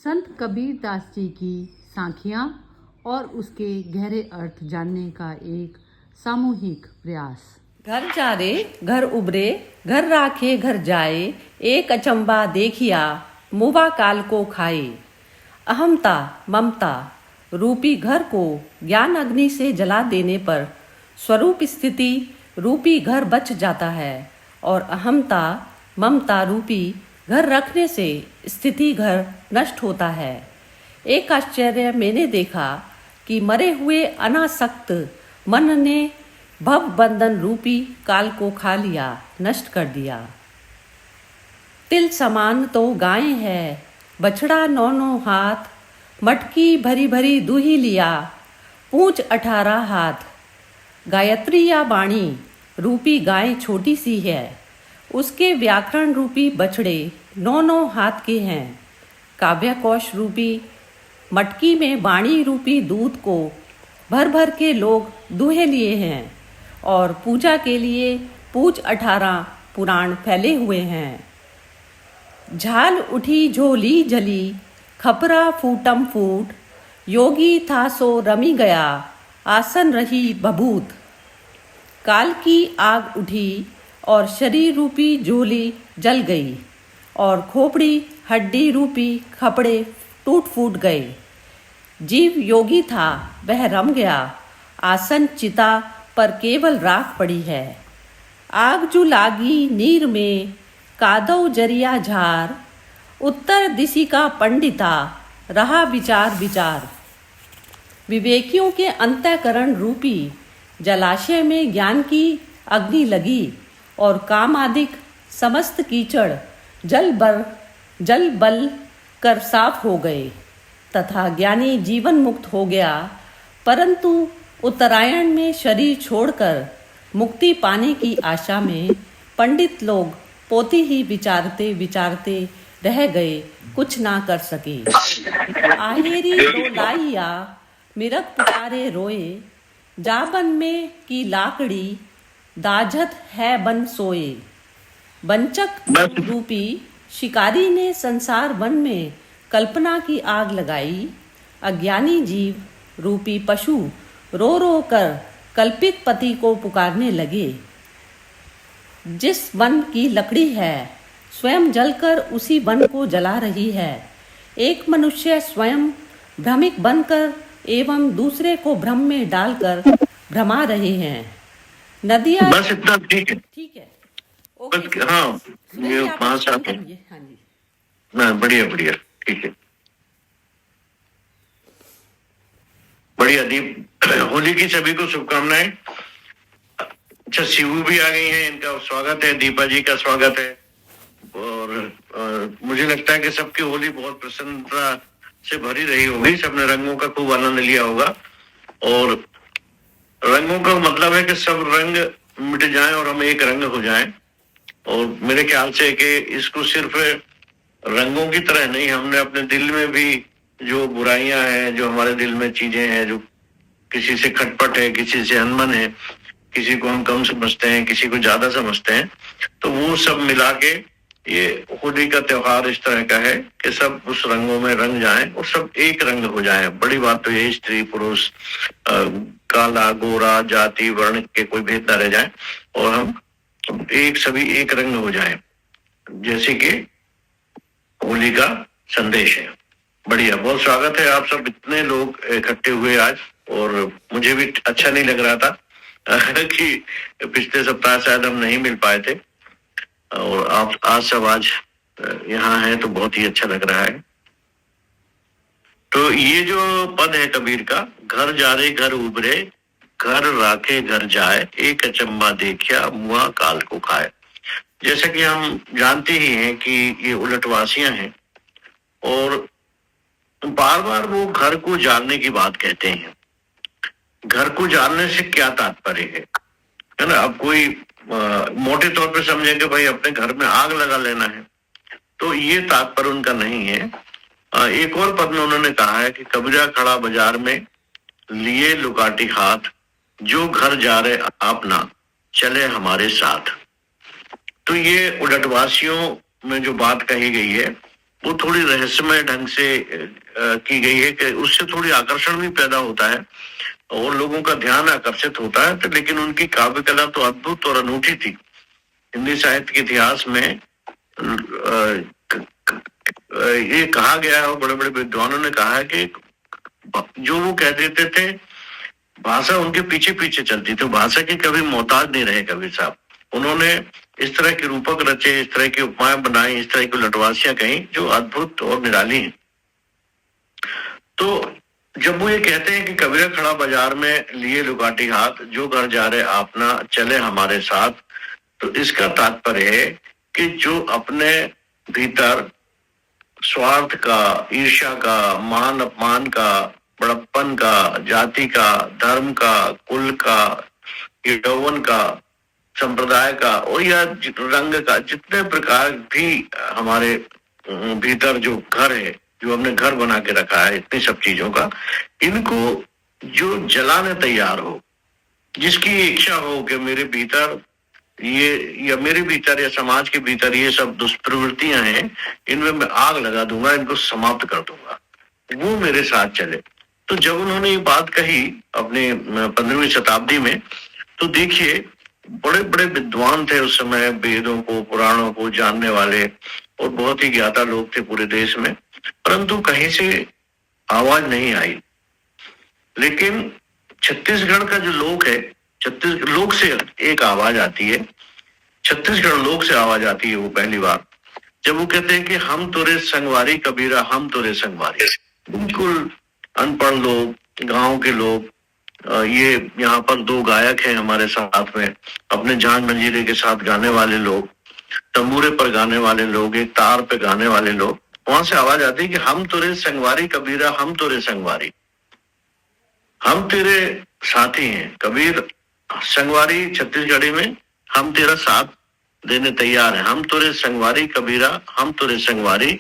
संत कबीर दास जी की साखियाँ और उसके गहरे अर्थ जानने का एक सामूहिक प्रयास। घर चारे घर उबरे, घर राखे घर जाए, एक अचंबा देखिया मुवा काल को खाए। अहमता ममता रूपी घर को ज्ञान अग्नि से जला देने पर स्वरूप स्थिति रूपी घर बच जाता है, और अहमता ममता रूपी घर रखने से स्थिति घर नष्ट होता है। एक आश्चर्य मैंने देखा कि मरे हुए अनासक्त मन ने भव बंधन रूपी काल को खा लिया, नष्ट कर दिया। तिल समान तो गाय है, बछड़ा 9 हाथ, मटकी भरी भरी दूही लिया, पूंछ 18 हाथ। गायत्री या वाणी रूपी गाय छोटी सी है, उसके व्याकरण रूपी बछड़े 9 हाथ के हैं। काव्यकोश रूपी मटकी में वाणी रूपी दूध को भर भर के लोग दूहे लिए हैं, और पूजा के लिए पूछ 18 पुराण फैले हुए हैं। झाल उठी झोली जली, खपरा फूटम फूट, योगी था सो रमी गया, आसन रही बभूत। काल की आग उठी और शरीर रूपी झोली जल गई, और खोपड़ी हड्डी रूपी खपड़े टूट फूट गए। जीव योगी था, वह रम गया, आसन चिता पर केवल राख पड़ी है। आग जो लागी नीर में, कादव जरिया झार, उत्तर दिशि का पंडिता रहा विचार विचार। विवेकियों के अंतःकरण रूपी जलाशय में ज्ञान की अग्नि लगी, और काम आदिक समस्त कीचड़ जल बल कर साफ हो गए, तथा ज्ञानी जीवन मुक्त हो गया। परंतु उत्तरायण में शरीर छोड़कर मुक्ति पाने की आशा में पंडित लोग पोती ही विचारते विचारते रह गए, कुछ ना कर सके। आहेरी दो लाइया मिरक पुकारे रोए, जाबन में की लाकड़ी दाझत है बन सोए। बंचक रूपी शिकारी ने संसार वन में कल्पना की आग लगाई। अज्ञानी जीव रूपी पशु रो रो कर कल्पित पति को पुकारने लगे। जिस वन की लकड़ी है, स्वयं जलकर उसी वन को जला रही है। एक मनुष्य स्वयं भ्रमिक बनकर एवं दूसरे को भ्रम में डालकर भ्रमा रहे हैं। नदियाँ बस इतना ठीक है। ठीक है, ओके। हाँ, ये 5-7 है। हाँ जी, ना, बढ़िया बढ़िया, ठीक है, बढ़िया। दीप, होली की सभी को शुभकामनाएं। अच्छा, शिवू भी आ गई हैं, इनका स्वागत है, दीपा जी का स्वागत है। और मुझे लगता है कि सबकी होली बहुत प्रसन्नता से भरी रही होगी, सबने रंगों का खूब आनंद लिया होगा। और रंगों का मतलब है कि सब रंग मिट जाएं और हम एक रंग हो जाएं। और मेरे ख्याल से कि इसको सिर्फ रंगों की तरह नहीं, हमने अपने दिल में भी जो बुराइयां हैं, जो हमारे दिल में चीजें हैं, जो किसी से खटपट है, किसी से अनमन है, किसी को हम कम समझते हैं, किसी को ज्यादा समझते हैं, तो वो सब मिला के ये होली का त्योहार इस तरह का है कि सब उस रंगों में रंग जाएं और सब एक रंग हो जाएं। बड़ी बात तो यही, स्त्री पुरुष, काला गोरा, जाति वर्ण के कोई भेद न रह जाए, और हम सभी एक रंग हो जाएं, जैसे कि होली का संदेश है। बढ़िया, बहुत स्वागत है। आप सब इतने लोग इकट्ठे हुए आज, और मुझे भी अच्छा नहीं लग रहा था कि पिछले सप्ताह शायद हम नहीं मिल पाए थे, और आप आज यहाँ हैं तो बहुत ही अच्छा लग रहा है। तो ये जो पद है कबीर का, घर जा रे घर उबरे, घर राखे घर जाए, एक अचंबा देखिया मुआ काल को खाए। जैसा कि हम जानते ही हैं कि ये उलटवासियां हैं, और बार बार वो घर को जालने की बात कहते हैं। घर को जालने से क्या तात्पर्य है ना। अब कोई मोटे तौर पे समझेंगे भाई अपने घर में आग लगा लेना है, तो ये तात्पर्य उनका नहीं है। एक और पद में उन्होंने कहा है कि कबीरा खड़ा बाजार में लिए लुकाटी हाथ, जो घर जा रहे आप ना चले हमारे साथ। तो ये उलटवासियों में जो बात कही गई है वो थोड़ी रहस्यमय ढंग से की गई है कि उससे थोड़ी आकर्षण भी पैदा होता है और लोगों का ध्यान आकर्षित होता है। तो लेकिन उनकी काव्य कला तो अद्भुत और अनूठी थी। हिंदी साहित्य के इतिहास में ये कहा गया है और बड़े बड़े विद्वानों ने कहा है कि जो वो कह देते थे भाषा उनके पीछे पीछे चलती थी, भाषा के कभी मोहताज नहीं रहे कबीर साहब। उन्होंने इस तरह के रूपक रचे, इस तरह की उपमाएं बनाई, इस तरह की लटवासियां कही जो अद्भुत और निराली हैं। तो जब वो ये कहते हैं कि कबीरा खड़ा बाजार में लिए लुगाटी हाथ, जो घर जा रहे अपना चले हमारे साथ, तो इसका तात्पर्य है कि जो अपने भीतर स्वार्थ का, ईर्ष्या का, मान अपमान का, बड़प्पन का, जाति का, धर्म का, कुल का, यौवन का, संप्रदाय का और या रंग का, जितने प्रकार भी हमारे भीतर जो घर है, जो हमने घर बना के रखा है इतनी सब चीजों का, इनको जो जलाने तैयार हो, जिसकी इच्छा हो कि मेरे भीतर ये या मेरे भीतर या समाज के भीतर ये सब दुष्प्रवृत्तियां हैं, इनमें मैं आग लगा दूंगा, इनको समाप्त कर दूंगा, वो मेरे साथ चले। तो जब उन्होंने ये बात कही अपने 15वीं शताब्दी में, तो देखिए बड़े बड़े विद्वान थे उस समय, वेदों को, पुराणों को जानने वाले और बहुत ही ज्ञाता लोग थे पूरे देश में, परंतु कहीं से आवाज नहीं आई। लेकिन छत्तीसगढ़ का जो लोक है, छत्तीसगढ़ लोक से एक आवाज आती है, छत्तीसगढ़ लोक से आवाज आती है वो पहली बार, जब वो कहते हैं कि हम तोरे संगवारी कबीरा, हम तोरे संगवारी। बिल्कुल अनपढ़ लोग, गांव के लोग, ये यहाँ पर दो गायक हैं हमारे साथ में, अपने जान मंजीरे के साथ गाने वाले लोग, तंबूरे पर गाने वाले लोग, एक तार पे गाने वाले लोग, वहां से आवाज आती है कि हम तोरे संगवारी कबीरा, हम तोरे संगवारी, हम तेरे साथी हैं। कबीर संगवारी छत्तीसगढ़ी में हम तेरा साथ देने तैयार हैं, हम तोरे संगवारी कबीरा, हम तोरे संगवारी,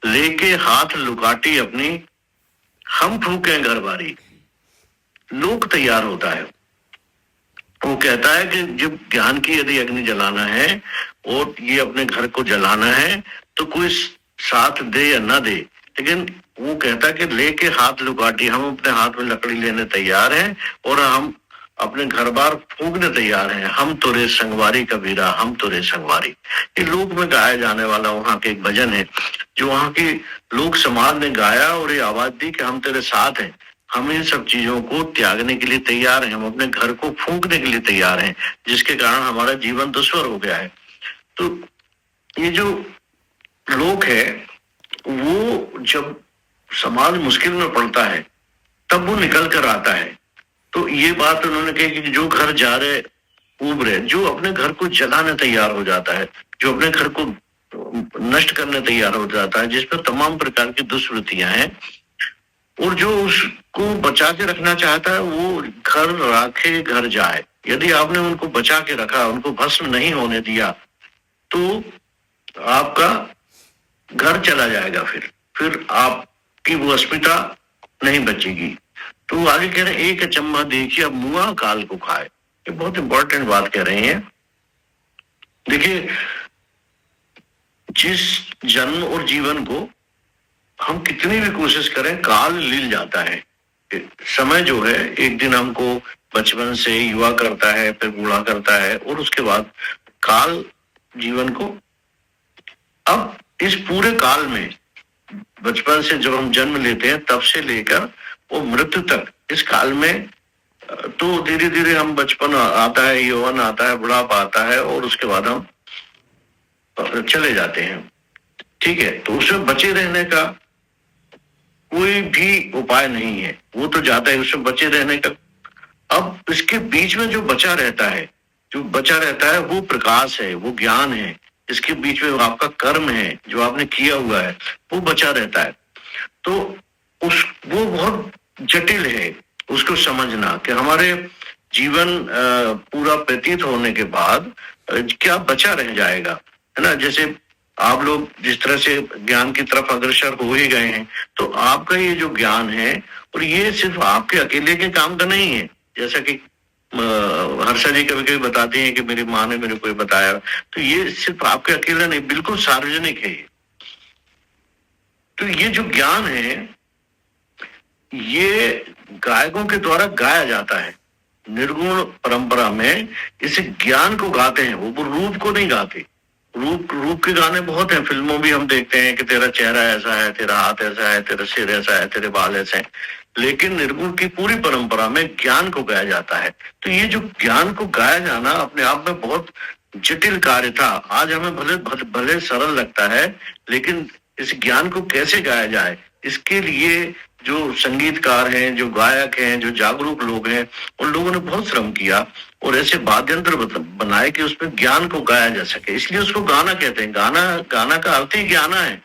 लेके हाथ लुकाटी अपनी, हम फूके घर बारी। लोक तैयार होता है। वो कहता है कि जब ज्ञान की यदि अग्नि जलाना है और ये अपने घर को जलाना है तो कोई साथ दे या ना दे, लेकिन वो कहता है कि लेके हाथ लुकाटी, हम अपने हाथ में लकड़ी लेने तैयार हैं और हम अपने घर बार फूकने तैयार हैं, हम तोरे संगवारी कबीरा, हम तोरे संगवारी। ये लोक में गाया जाने वाला वहां के एक भजन है जो वहां की लोक समाज ने गाया और ये आवाज दी कि हम तेरे साथ हैं, हम इन सब चीजों को त्यागने के लिए तैयार हैं, हम अपने घर को फूंकने के लिए तैयार हैं, जिसके कारण हमारा जीवन दुश्वार हो गया है। तो ये जो लोक है वो जब समाज मुश्किल में पड़ता है तब वो निकल कर आता है। तो ये बात उन्होंने कही कि जो घर जा रहे उब रहे, जो अपने घर को जलाने तैयार हो जाता है, जो अपने घर को नष्ट करने तैयार हो जाता है, जिसमें तमाम प्रकार की दुष्वृत्तियां हैं, और जो उसको बचा के रखना चाहता है वो घर राखे घर जाए। यदि आपने उनको बचा के रखा, उनको भस्म नहीं होने दिया, तो आपका घर चला जाएगा, फिर आपकी वो अस्मिता नहीं बचेगी। तो आगे कह रहे हैं एक अचम्भा देखिए अब मुआ काल को खाए। ये बहुत इंपॉर्टेंट बात कह रहे हैं। देखिए जिस जन्म और जीवन को हम कितनी भी कोशिश करें काल लील जाता है। समय जो है एक दिन हमको बचपन से युवा करता है, फिर बूढ़ा करता है और उसके बाद काल जीवन को, अब इस पूरे काल में बचपन से जब हम जन्म लेते हैं तब से लेकर वो मृत्यु तक, इस काल में तो धीरे धीरे हम बचपन आता है, यौवन आता है, बुढ़ापा आता है और उसके बाद हम चले जाते हैं। ठीक है, तो उसमें बचे रहने का कोई भी उपाय नहीं है, वो तो जाता है, उसमें बचे रहने का। अब इसके बीच में जो बचा रहता है, जो बचा रहता है वो प्रकाश है, वो ज्ञान है, इसके बीच में आपका कर्म है, जो आपने किया हुआ है वो बचा रहता है। तो वो बहुत जटिल है उसको समझना कि हमारे जीवन पूरा व्यतीत होने के बाद क्या बचा रह जाएगा, है ना। जैसे आप लोग जिस तरह से ज्ञान की तरफ अग्रसर हो ही गए हैं, तो आपका ये जो ज्ञान है और ये सिर्फ आपके अकेले के काम का नहीं है। जैसा कि हर्षा जी कभी कभी बताती हैं कि मेरी माँ ने मेरे को बताया, तो ये सिर्फ आपके अकेला नहीं, बिल्कुल सार्वजनिक है। तो ये जो ज्ञान है ये गायकों के द्वारा गाया जाता है। निर्गुण परंपरा में इस ज्ञान को गाते हैं, वो रूप को नहीं गाते। रूप के गाने बहुत हैं, फिल्मों भी हम देखते हैं कि तेरा चेहरा ऐसा है, तेरा हाथ ऐसा है, तेरा सिर ऐसा है, तेरे बाल ऐसे हैं। लेकिन निर्गुण की पूरी परंपरा में ज्ञान को गाया जाता है। तो ये जो ज्ञान को गाया जाना अपने आप में बहुत जटिल कार्य था। आज हमें भले भले, भले सरल लगता है, लेकिन इस ज्ञान को कैसे गाया जाए, इसके लिए जो संगीतकार हैं, जो गायक हैं, जो जागरूक लोग हैं, उन लोगों ने बहुत श्रम किया और ऐसे वाद्य यंत्र बनाए कि उसमें ज्ञान को गाया जा सके। इसलिए उसको गाना कहते हैं। गाना का अर्थ ही ज्ञाना है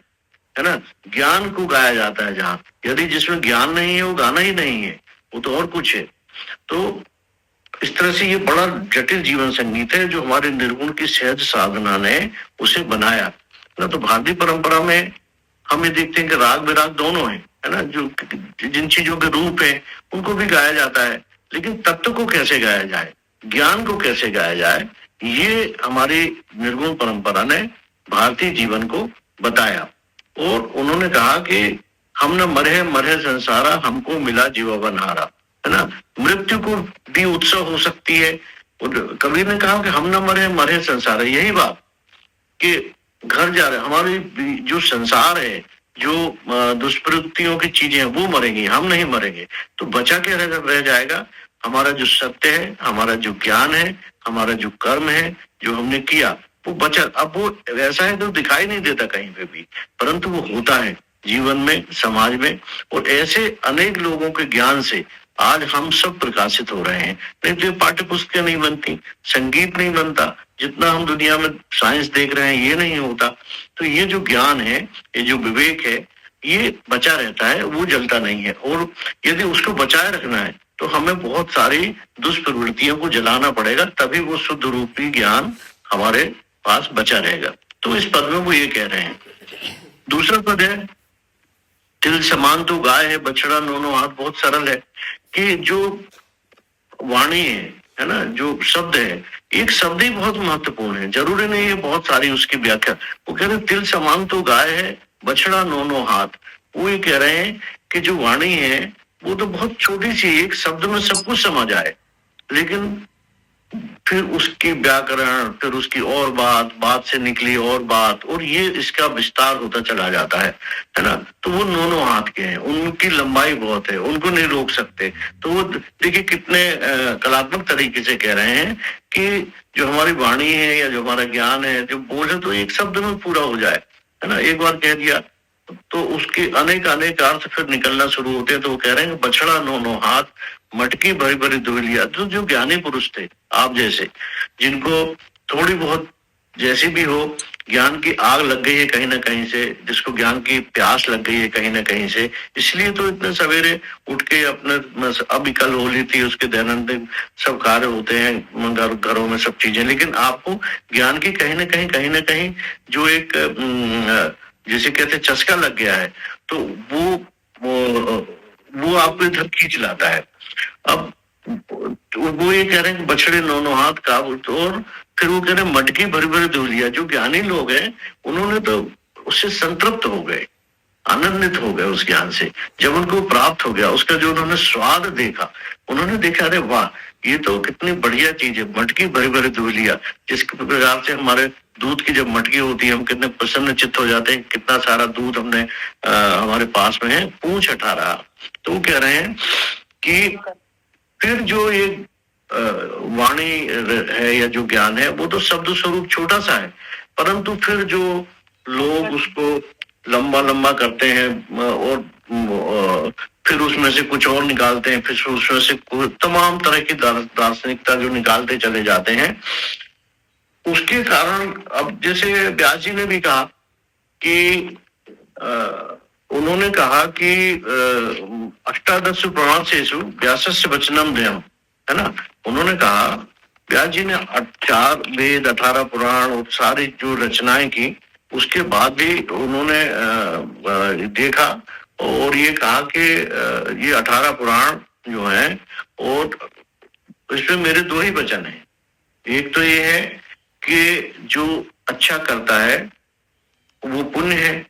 ना। ज्ञान को गाया जाता है जहाँ, यदि जिसमें ज्ञान नहीं है वो गाना ही नहीं है, वो तो और कुछ है। तो इस तरह से ये बड़ा जटिल जीवन संगीत है जो हमारे निर्गुण की सहज साधना ने उसे बनाया ना। तो भारतीय परंपरा में हम ये देखते हैं कि राग विराग दोनों है ना। जो जिन चीजों के रूप है उनको भी गाया जाता है, लेकिन तत्व को कैसे गाया जाए, ज्ञान को कैसे गाया जाए, ये हमारी निर्गुण परंपरा ने भारतीय जीवन को बताया। और उन्होंने कहा कि हम न मरे मरे संसारा, हमको मिला जीवन हारा, है ना। मृत्यु को भी उत्सव हो सकती है। और कबीर ने कहा कि हम न मरे मरे संसारा, यही बात कि घर जा रहे हमारी जो संसार है, जो दुष्प्रवृत्तियों की चीजें हैं वो मरेंगी, हम नहीं मरेंगे। तो बचा के रह जाएगा हमारा जो सत्य है, हमारा जो ज्ञान है, हमारा जो कर्म है, जो हमने किया वो बचा। अब वो ऐसा है तो दिखाई नहीं देता कहीं पे भी, परंतु वो होता है जीवन में, समाज में। और ऐसे अनेक लोगों के ज्ञान से आज हम सब प्रकाशित हो रहे हैं। नहीं तो पाठ्य पुस्तकें नहीं बनती, संगीत नहीं बनता, जितना हम दुनिया में साइंस देख रहे हैं ये नहीं होता। तो ये जो ज्ञान है, ये जो विवेक है, ये बचा रहता है, वो जलता नहीं है। और यदि उसको बचाए रखना है तो हमें बहुत सारी दुष्प्रवृत्तियों को जलाना पड़ेगा, तभी वो शुद्ध रूपी ज्ञान हमारे पास बचा रहेगा। तो इस पद में वो ये कह रहे हैं। दूसरा पद है, तिल समान तो गाय है, बछड़ा दोनों हाथ। बहुत सरल है कि जो वाणी है ना, जो शब्द है, एक शब्द ही बहुत महत्वपूर्ण है। जरूरी नहीं है बहुत सारी उसकी व्याख्या। वो कह रहे हैं तिल समान तो गाय है, बछड़ा दोनों हाथ। वो ये कह रहे हैं कि जो वाणी है वो तो बहुत छोटी सी, एक शब्द में सब कुछ समझ आए, लेकिन फिर उसकी व्याकरण, फिर उसकी और बात से निकली और बात, और ये इसका विस्तार होता चला जाता है ना। तो वो दोनों हाथ के हैं, उनकी लंबाई बहुत है, उनको नहीं रोक सकते। तो वो देखिए कितने कलात्मक तरीके से कह रहे हैं कि जो हमारी वाणी है या जो हमारा ज्ञान है, जो बोले तो एक शब्द में पूरा हो जाए, है ना। एक बार कह दिया तो उसके अनेक अर्थ फिर निकलना शुरू होते हैं। तो वो कह रहे हैं बछड़ा दोनों हाथ, मटकी भरी भरी दुहलिया। तो जो ज्ञानी पुरुष थे आप जैसे, जिनको थोड़ी बहुत जैसी भी हो ज्ञान की आग लग गई है कहीं ना कहीं से, जिसको ज्ञान की प्यास लग गई है कहीं ना कहीं से, इसलिए तो इतने सवेरे उठ के अपने, अभी कल होली थी, उसके दैनंदिन सब कार्य होते हैं घरों में सब चीजें, लेकिन आपको ज्ञान की कहीं ना कहीं जो एक जिसे कहते चस्का लग गया है, तो वो आपको इधर खींच लाता है। अब वो ये कह रहे हैं कि बछड़े दोनों हाथ का, और फिर वो कह रहे हैं मटकी भरी भरी धुलिया। जो ज्ञानी लोग हैं उन्होंने तो उससे संतृप्त हो गए, आनंदित हो गए उस ज्ञान से। जब उनको प्राप्त हो गया, उसका जो उन्होंने स्वाद देखा, उन्होंने देखा अरे वाह, ये तो कितनी बढ़िया चीज है, मटकी भरी भरी धुलिया। जिस प्रकार से हमारे दूध की जब मटकी होती है, हम कितने प्रसन्न चित्त हो जाते हैं, कितना सारा दूध हमने हमारे पास में है, पूंछ हटा रहा। तो वो कह रहे हैं कि फिर जो ये वाणी है या जो ज्ञान है, वो तो शब्द स्वरूप छोटा सा है, परंतु फिर जो लोग उसको लंबा करते हैं और फिर उसमें से कुछ और निकालते हैं, फिर उसमें से तमाम तरह की दार्शनिकता जो निकालते चले जाते हैं, उसके कारण अब जैसे व्यास जी ने भी कहा कि उन्होंने कहा कि अष्टादश पुराणेषु व्यासस्य वचनम द्वयम्, है ना। उन्होंने कहा, व्यास जी ने 4 वेद 18 पुराण और सारी जो रचनाएं की, उसके बाद भी उन्होंने देखा और ये कहा कि ये 18 पुराण जो हैं, और इसमें मेरे 2 ही वचन हैं। एक तो ये है कि जो अच्छा करता है वो पुण्य है,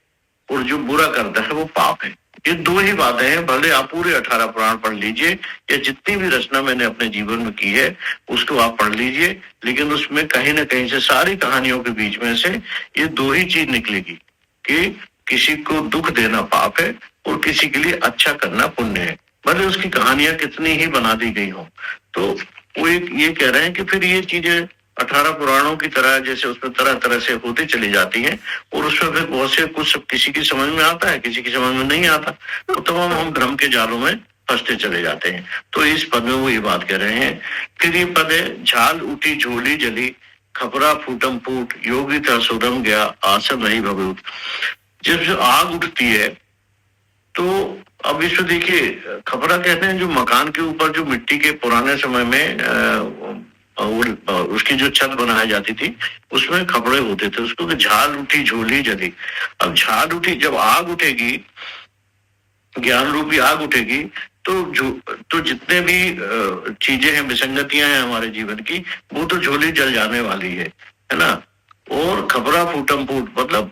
और जो बुरा करता है वो पाप है। ये दो ही बातें हैं, भले आप पूरे 18 पुराण पढ़ लीजिए या जितनी भी रचना मैंने अपने जीवन में की है उसको आप पढ़ लीजिए, लेकिन उसमें कहीं ना कहीं से सारी कहानियों के बीच में से ये दो ही चीज निकलेगी कि किसी को दुख देना पाप है और किसी के लिए अच्छा करना पुण्य है, भले उसकी कहानियां कितनी ही बना दी गई हो। तो वो एक ये कह रहे हैं कि फिर ये चीजें 18 पुराणों की तरह जैसे उसमें तरह तरह से होती चली जाती हैं और उसमें फिर बहुत से कुछ किसी की समझ में आता है, किसी की समझ में नहीं आता, तो तमाम हम भ्रम के जालों में फंसते चले जाते हैं। तो इस पद में वो ये बात कह रहे हैं। फिर ये पद है, झाल उठी झोली जली खपरा फूटम फूट योगी था सुदम गया आसन नहीं भभूत। जब आग उठती है तो अब इसमें देखिए, खपरा कहते हैं जो मकान के ऊपर जो मिट्टी के पुराने समय में उसकी जो छत बनाई जाती थी उसमें खपड़े होते थे, उसको कि झाल उठी झोली जली। अब झाल उठी, जब आग उठेगी, ज्ञान रूपी आग उठेगी, तो जितने भी चीजें हैं, विसंगतियां हैं हमारे जीवन की, वो तो झोली जल जाने वाली है ना। और खपरा फूटम फूट मतलब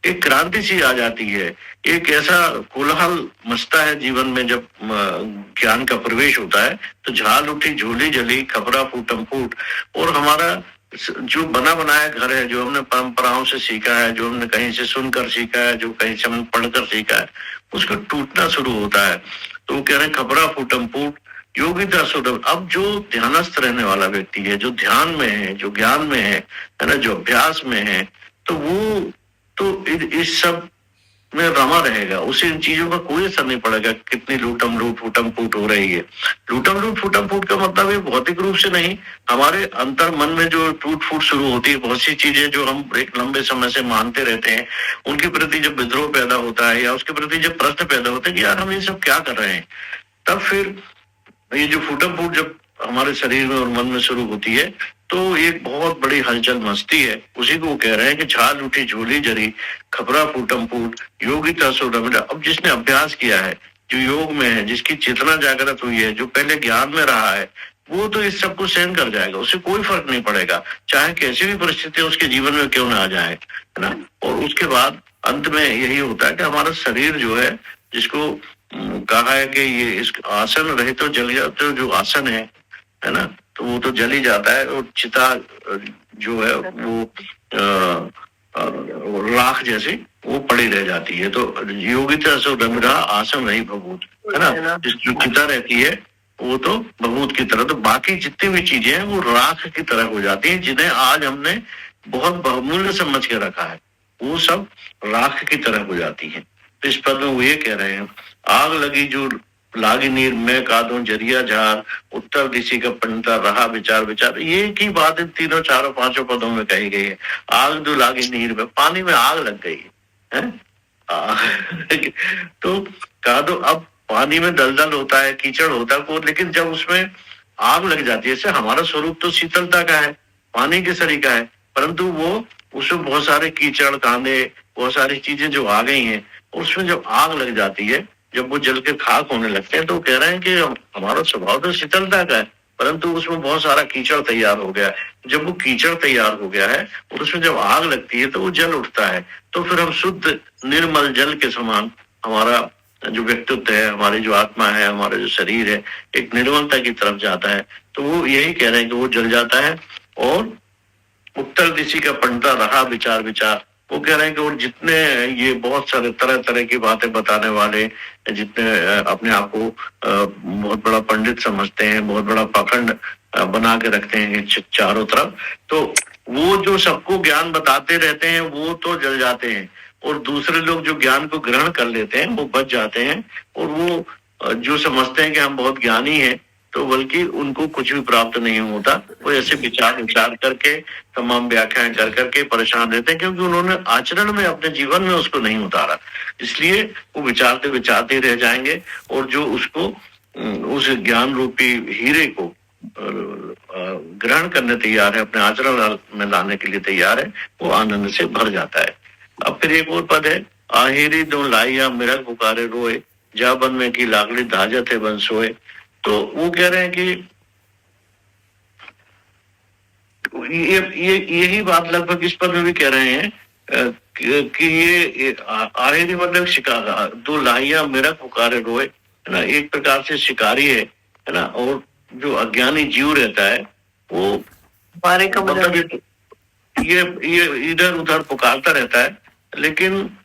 एक क्रांति सी आ जाती है, एक ऐसा कोलाहल मचता है जीवन में जब ज्ञान का प्रवेश होता है। तो झाल उठी झोली जली खपरा फूटम फूट, और हमारा जो बना बनाया घर है, जो हमने परंपराओं से सीखा है, जो हमने कहीं से सुनकर सीखा है, जो कहीं से हमने पढ़कर सीखा है, उसका टूटना शुरू होता है। तो वो कह रहे हैं खपरा फूटम फूट योगिता सुदम। अब जो ध्यानस्थ रहने वाला व्यक्ति है, जो ध्यान में है, जो ज्ञान में है ना, जो अभ्यास में है, तो वो तो इस सब में रमा रहेगा, उसे इन चीजों का कोई असर नहीं पड़ेगा कितनी लूटम लूट फूटम फूट हो रही है। लूटम लूट फूटम फूट का मतलब है भौतिक रूप से नहीं, हमारे अंतर मन में जो टूट फूट शुरू होती है, बहुत सी चीजें जो हम एक लंबे समय से मानते रहते हैं, उनके प्रति जब विद्रोह पैदा होता है या उसके प्रति जब प्रश्न पैदा होता है कि यार हम ये सब क्या कर रहे हैं, तब फिर ये जो फूटम फूट जब हमारे शरीर में और मन में शुरू होती है तो एक बहुत बड़ी हलचल मचती है। उसी को कह रहे हैं कि झाल उठी झोली जरी खपरा फूटम फूट योगिता सुदम। अब जिसने अभ्यास किया है, जो योग में है, जिसकी चेतना जागृत हुई है, जो पहले ज्ञान में रहा है, वो तो इस सब को सहन कर जाएगा, उसे कोई फर्क नहीं पड़ेगा, चाहे कैसी भी परिस्थिति उसके जीवन में क्यों ना आ जाए, है ना। और उसके बाद अंत में यही होता है कि हमारा शरीर जो है, जिसको कहा है कि ये इस आसन रहे तो जल जाते, जो आसन है ना, तो वो तो जल ही जाता है, और चिता जो है वो राख जैसी वो पड़ी रह जाती है। तो योगिता सो रमिरा आसन नहीं भभूत, है ना, जो चिता रहती है वो तो भभूत की तरह, तो बाकी जितनी भी चीजें हैं वो राख की तरह हो जाती हैं, जिन्हें आज हमने बहुत बहुमूल्य समझ के रखा है, वो सब राख की तरह हो जाती है। तो इस पद में वो ये कह रहे हैं, आग लगी जो लागी नीर मैं कादूं जरिया झार उत्तर दिशा का पंडिता रहा विचार विचार। ये की बात इन तीनों चारों पांचों पदों में कही गई है। आग जो लागी नीर में, पानी में आग लग गई है तो कादो, अब पानी में दलदल होता है, कीचड़ होता है, लेकिन जब उसमें आग लग जाती है, जैसे हमारा स्वरूप तो शीतलता का है, पानी के शरीर का है, परंतु वो उसमें बहुत सारे कीचड़ कांदे, बहुत सारी चीजें जो आ गई हैं, उसमें जब आग लग जाती है, जब वो जल के खाक होने लगते हैं, तो कह रहे हैं कि हमारा स्वभाव तो शीतलता का है, परंतु उसमें बहुत सारा कीचड़ तैयार हो गया है। जब वो कीचड़ तैयार हो गया है और उसमें जब आग लगती है तो वो जल उठता है, तो फिर हम शुद्ध निर्मल जल के समान हमारा जो व्यक्तित्व है, हमारी जो आत्मा है, हमारा जो शरीर है, एक निर्मलता की तरफ जाता है। तो वो यही कह रहे हैं कि वो जल जाता है। और उत्तर दिशा का पंडिता रहा विचार विचार, वो कह रहे हैं कि वो जितने ये बहुत सारे तरह तरह की बातें बताने वाले, जितने अपने आप को बहुत बड़ा पंडित समझते हैं, बहुत बड़ा पाखंड बना के रखते हैं चारों तरफ, तो वो जो सबको ज्ञान बताते रहते हैं वो तो जल जाते हैं, और दूसरे लोग जो ज्ञान को ग्रहण कर लेते हैं वो बच जाते हैं। और वो जो समझते हैं कि हम बहुत ज्ञानी हैं, तो बल्कि उनको कुछ भी प्राप्त नहीं होता, वो ऐसे विचार करके तमाम व्याख्याएं कर करके परेशान रहते हैं, क्योंकि उन्होंने आचरण में अपने जीवन में उसको नहीं उतारा, इसलिए वो विचारते विचारते रह जाएंगे। और जो उसको उस ज्ञान रूपी हीरे को ग्रहण करने तैयार है, अपने आचरण में लाने के लिए तैयार है, वो आनंद से भर जाता है। अब फिर एक और पद है, आहिरी दो लाइया मिरग पुकारे रोए जा बन में की लागली धाजत है बन सोए। तो वो कह रहे हैं कि यही बात लगभग इस पद में भी कह रहे हैं कि ये आहेरी मतलब शिकार, दो लाहिया मेरा पुकारे रोए, है ना, एक प्रकार से शिकारी है ना, और जो अज्ञानी जीव रहता है वो हमारे कमरे मतलब ये इधर उधर पुकारता रहता है, लेकिन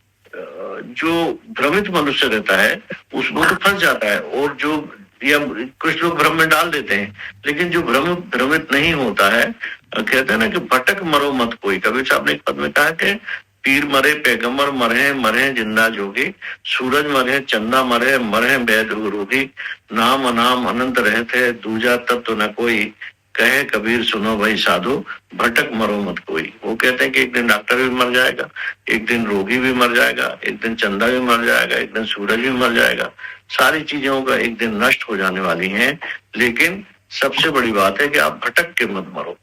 जो भ्रमित मनुष्य रहता है उसको तो फंस जाता है, और जो या कुछ लोग भ्रम में डाल देते हैं, लेकिन जो भ्रमित नहीं होता है, कहते हैं ना कि भटक मरो मत कोई। कबीर साहब ने एक पद में कहा कि पीर मरे पैगंबर मरे, मरे जिंदा जोगी, सूरज मरे चंदा मरे, मरे वैद रोगी, नाम अनाम अनंत रहते, दूजा तत्व न कोई, कहे कबीर सुनो भाई साधु, भटक मरो मत कोई। वो कहते हैं कि एक दिन डॉक्टर भी मर जाएगा, एक दिन रोगी भी मर जाएगा, एक दिन चंदा भी मर जाएगा, एक दिन सूरज भी मर जाएगा, सारी चीजों का एक दिन नष्ट हो जाने वाली हैं, लेकिन सबसे बड़ी बात है कि आप भटक के मत मरो,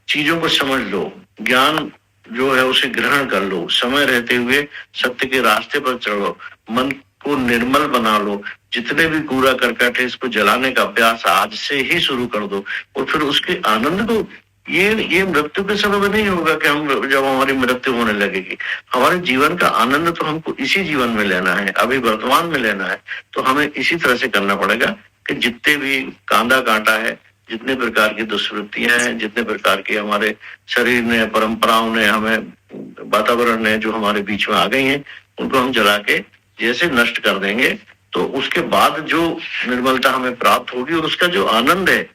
चीजों को समझ लो, ज्ञान जो है उसे ग्रहण कर लो, समय रहते हुए सत्य के रास्ते पर चलो, मन को निर्मल बना लो, जितने भी कूड़ा करकट है इसको जलाने का अभ्यास आज से ही शुरू कर दो, और फिर उसके आनंद को, ये मृत्यु के समय में नहीं होगा कि हम जब हमारी मृत्यु होने लगेगी, हमारे जीवन का आनंद तो हमको इसी जीवन में लेना है, अभी वर्तमान में लेना है। तो हमें इसी तरह से करना पड़ेगा कि जितने भी कांदा कांटा है, जितने प्रकार की दुष्वृत्तियां हैं, जितने प्रकार की हमारे शरीर ने, परंपराओं ने, हमें वातावरण ने जो हमारे बीच में आ गई हैं, उनको हम जला के जैसे नष्ट कर देंगे, तो उसके बाद जो निर्मलता हमें प्राप्त होगी और उसका जो आनंद है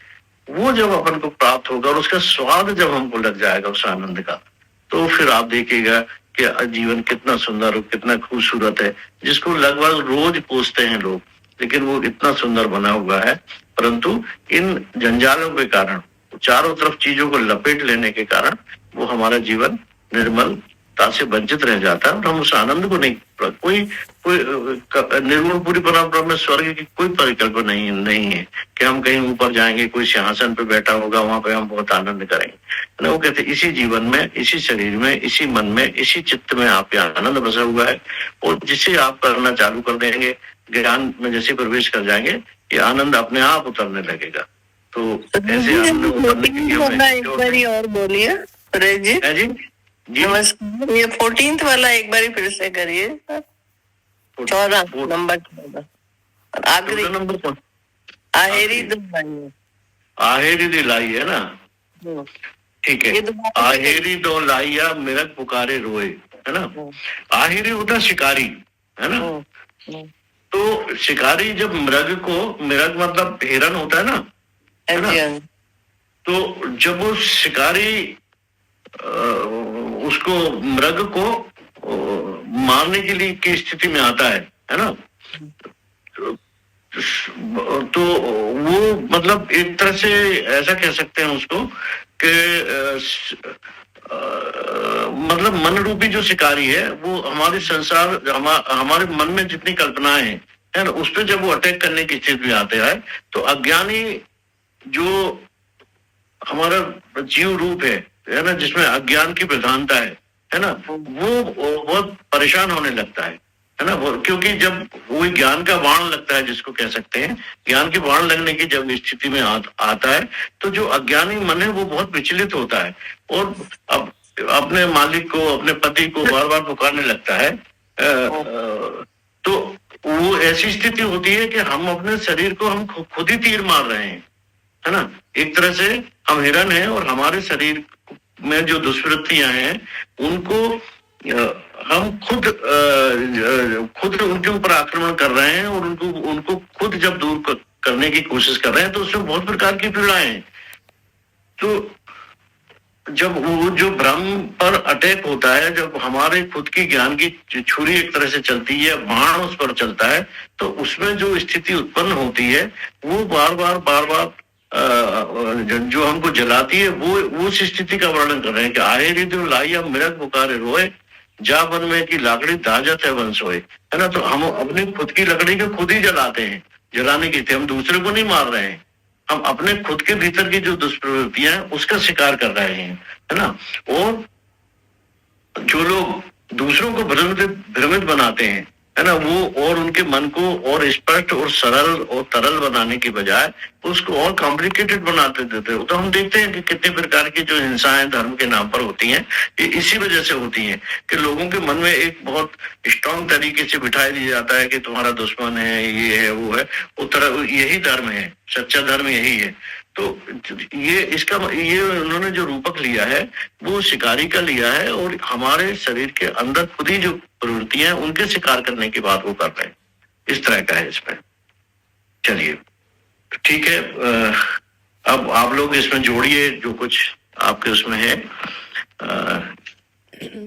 वो जब अपन को प्राप्त होगा और उसका स्वाद जब हमको लग जाएगा उस आनंद का, तो फिर आप देखिएगा कि जीवन कितना सुंदर और कितना खूबसूरत है, जिसको लगभग रोज कोसते हैं लोग, लेकिन वो इतना सुंदर बना हुआ है। परंतु इन जंजालों के कारण, चारों तरफ चीजों को लपेट लेने के कारण वो हमारा जीवन निर्मलता से वंचित रह जाता है, और हम उस आनंद को नहीं, कोई निर्गुण पूरी परंपरा में स्वर्ग की कोई परिकल्प नहीं है कि हम कहीं ऊपर जाएंगे, कोई सिंहासन पे बैठा होगा, वहां पे हम बहुत आनंद करेंगे। वो कहते इसी जीवन में, इसी शरीर में, इसी मन में, इसी चित्त में आप आनंद बसा हुआ है, और जिसे आप करना चालू कर देंगे, ज्ञान में जैसे प्रवेश कर जाएंगे, ये आनंद अपने आप उतरने लगेगा। तो ऐसे आनंद उतरने के लिए एक बारी और बोलिए सुरेश जी। जी नमस्कार, ये 14th वाला एक बारी फिर से करिए, 14 नंबर, आखिरी नंबर कौन? आहेरी दो लाइए। आहेरी दी लाई है ना, ठीक है। आहेरी दो लाइया मेरक पुकारे रोए, है ना। आहेरी होता शिकारी, है ना। तो शिकारी जब मृग को, मृग मतलब हिरन होता है ना, है ना, तो जब वो शिकारी उसको, मृग को मारने के लिए की स्थिति में आता है ना, तो वो मतलब एक तरह से ऐसा कह सकते हैं उसको कि मतलब मन रूपी जो शिकारी है वो हमारे संसार, हमारे मन में जितनी कल्पनाएं हैं, है ना, उस पर जब वो अटैक करने की स्थिति में आते हैं, तो अज्ञानी जो हमारा जीव रूप है ना, जिसमें अज्ञान की प्रधानता है ना, वो बहुत परेशान होने लगता है ना, वो, क्योंकि जब वो ज्ञान का बाण लगता है, जिसको कह सकते हैं, ज्ञान के बाण लगने की जब स्थिति में आता है, तो जो अज्ञानी मन है वो बहुत विचलित होता है, और अब अपने मालिक को, अपने पति को बार बार पुकारने लगता है। तो वो ऐसी स्थिति होती है कि हम अपने शरीर को हम खुद ही तीर मार रहे हैं, है ना। एक तरह से हम हिरन हैं, और हमारे शरीर में जो दुष्वृत्तियां हैं उनको हम खुद उनके ऊपर आक्रमण कर रहे हैं, और उनको खुद जब दूर करने की कोशिश कर रहे हैं, तो उसमें बहुत प्रकार की पीड़ाएं हैं। तो जब वो जो भ्रम पर अटैक होता है, जब हमारे खुद की ज्ञान की छुरी एक तरह से चलती है, बाण उस पर चलता है, तो उसमें जो स्थिति उत्पन्न होती है वो बार बार जो हमको जलाती है, वो उस स्थिति का वर्णन कर रहे हैं कि आहेरी दो लाइया मृग पुकारे रोए, जा वन में की लाकड़ी दाजत है वन सोए, है ना। तो हम अपनी खुद की लकड़ी को खुद ही जलाते हैं, जलाने की थे, हम दूसरे को नहीं मार रहे हैं, हम अपने खुद के भीतर की जो दुष्प्रवृत्तियां हैं उसका शिकार कर रहे हैं, है ना। और जो लोग दूसरों को भ्रमित बनाते हैं, है ना, वो और उनके मन को और स्पष्ट और सरल और तरल बनाने की बजाय उसको और कॉम्प्लिकेटेड बनाते देते हो। तो हम देखते हैं कि कितने प्रकार की जो हिंसाएं धर्म के नाम पर होती हैं, ये इसी वजह से होती हैं कि लोगों के मन में एक बहुत स्ट्रांग तरीके से बिठाई दिया जाता है कि तुम्हारा दुश्मन है, ये है, वो है, वो तरह यही धर्म है, सच्चा धर्म यही है। तो ये उन्होंने जो रूपक लिया है वो शिकारी का लिया है, और हमारे शरीर के अंदर खुद ही जो प्रवृत्तियां हैं उनके शिकार करने की बात वो कर रहे हैं। इस तरह का है इसमें। चलिए ठीक है, अब आप लोग इसमें जोड़िए जो कुछ आपके उसमें है।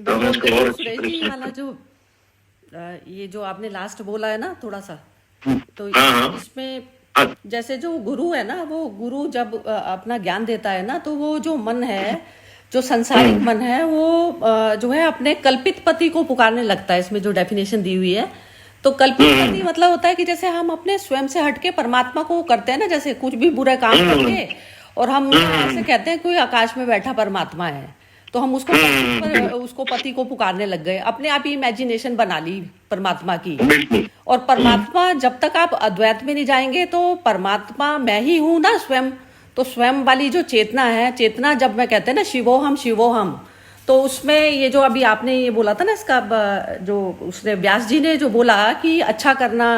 तो हम इसको और अच्छी सुरेश तरह जी से- वाला जो ये जो आपने लास्ट बोला है ना थोड़ा सा, तो हाँ, हाँ। इसमें हाँ, जैसे जो गुरु है ना, वो गुरु जब अपना ज्ञान देता है ना, तो वो जो मन है, जो संसारिक मन है, वो जो है अपने कल्पित पति को पुकारने लगता है। इसमें जो डेफिनेशन दी हुई है, तो कल्पित पति मतलब होता है कि जैसे हम अपने स्वयं से हटके परमात्मा को करते हैं ना, जैसे कुछ भी बुरा काम करके, और हम ऐसे कहते हैं कोई आकाश में बैठा परमात्मा है, तो हम उसको पति को पुकारने लग गए, अपने आप ही इमेजिनेशन बना ली परमात्मा की। बिल्कुल। और परमात्मा, जब तक आप अद्वैत में नहीं जाएंगे तो परमात्मा मैं ही हूं ना स्वयं, तो स्वयं वाली जो चेतना है, चेतना जब मैं कहते हैं ना शिवोहम, तो उसमें ये जो अभी आपने ये बोला था ना, इसका जो उसने व्यास जी ने जो बोला कि अच्छा करना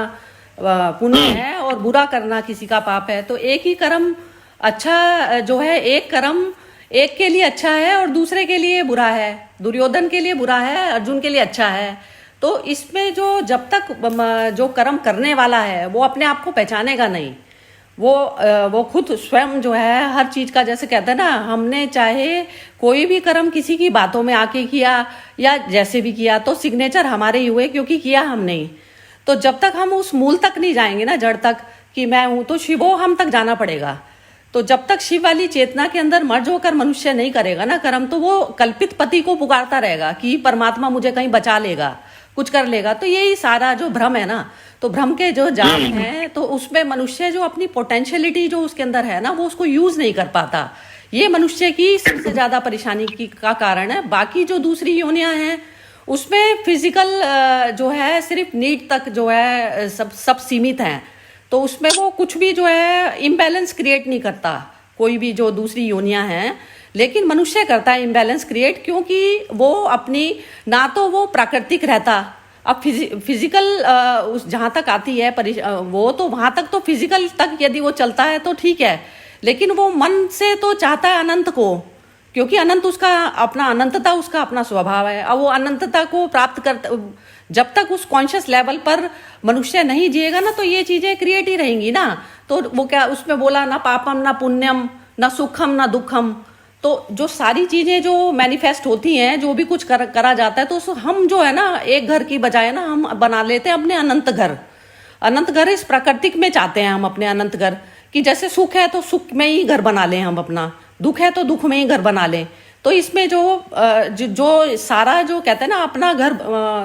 पुण्य है और बुरा करना किसी का पाप है, तो एक ही कर्म अच्छा जो है, एक कर्म एक के लिए अच्छा है और दूसरे के लिए बुरा है, दुर्योधन के लिए बुरा है, अर्जुन के लिए अच्छा है। तो इसमें जो जब तक जो कर्म करने वाला है वो अपने आप को पहचानेगा नहीं, वो खुद स्वयं जो है हर चीज का, जैसे कहते हैं ना, हमने चाहे कोई भी कर्म किसी की बातों में आके किया या जैसे भी किया, तो सिग्नेचर हमारे ही हुए, क्योंकि किया हमने ही। तो जब तक हम उस मूल तक नहीं जाएंगे ना, जड़ तक कि मैं हूं, तो शिवो हम तक जाना पड़ेगा। तो जब तक शिव वाली चेतना के अंदर मर्ज होकर मनुष्य नहीं करेगा ना कर्म, तो वो कल्पित पति को पुकारता रहेगा कि परमात्मा मुझे कहीं बचा लेगा, कुछ कर लेगा। तो यही सारा जो भ्रम है ना, तो भ्रम के जो जाल हैं, तो उसमें मनुष्य जो अपनी पोटेंशियलिटी जो उसके अंदर है ना, वो उसको यूज नहीं कर पाता। ये मनुष्य की सबसे ज्यादा परेशानी का कारण है। बाकी जो दूसरी योनियां हैं उसमें फिजिकल जो है सिर्फ नीड तक जो है सब सीमित हैं, तो उसमें वो कुछ भी जो है इम्बैलेंस क्रिएट नहीं करता, कोई भी जो दूसरी योनियां हैं। लेकिन मनुष्य करता है इम्बैलेंस क्रिएट, क्योंकि वो अपनी ना तो वो प्राकृतिक रहता, अब फिजिकल उस जहाँ तक आती है वो तो वहां तक, तो फिजिकल तक यदि वो चलता है तो ठीक है, लेकिन वो मन से तो चाहता है अनंत को, क्योंकि अनंत उसका अपना, अनंतता उसका अपना स्वभाव है। अब वो अनंतता को प्राप्त कर, जब तक उस कॉन्शियस लेवल पर मनुष्य नहीं जिएगा ना, तो ये चीजें क्रिएट ही रहेंगी ना। तो वो क्या उसमें बोला ना, पापम ना पुण्यम ना सुखम ना दुखम, तो जो सारी चीजें जो मैनिफेस्ट होती हैं, जो भी कुछ करा जाता है, तो हम जो है ना, एक घर की बजाय ना हम बना लेते हैं अपने अनंत घर। अनंत घर इस प्राकृतिक में चाहते हैं हम अपने अनंत घर, कि जैसे सुख है तो सुख में ही घर बना लें हम अपना, दुख है तो दुख में ही घर बना लें। तो इसमें जो सारा जो कहते हैं ना अपना घर,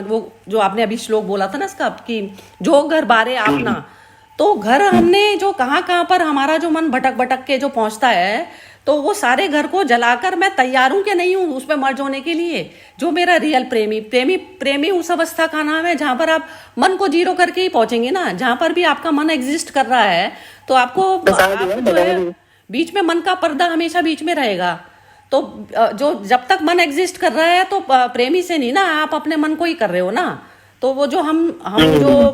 वो जो आपने अभी श्लोक बोला था ना इसका, कि जो घर बारे अपना, तो घर हमने जो कहाँ पर हमारा जो मन भटक भटक के जो पहुंचता है, तो वो सारे घर को जलाकर मैं तैयार हूं कि नहीं हूं उसमें मर्ज होने के लिए। जो मेरा रियल प्रेमी उस अवस्था का नाम है जहां पर आप मन को जीरो करके ही पहुंचेंगे ना, जहां पर भी आपका मन एग्जिस्ट कर रहा है, तो आपको जो है बीच में मन का पर्दा हमेशा बीच में रहेगा। तो जो जब तक मन एग्जिस्ट कर रहा है, तो प्रेमी से नहीं ना, आप अपने मन को ही कर रहे हो ना। तो वो जो हम जो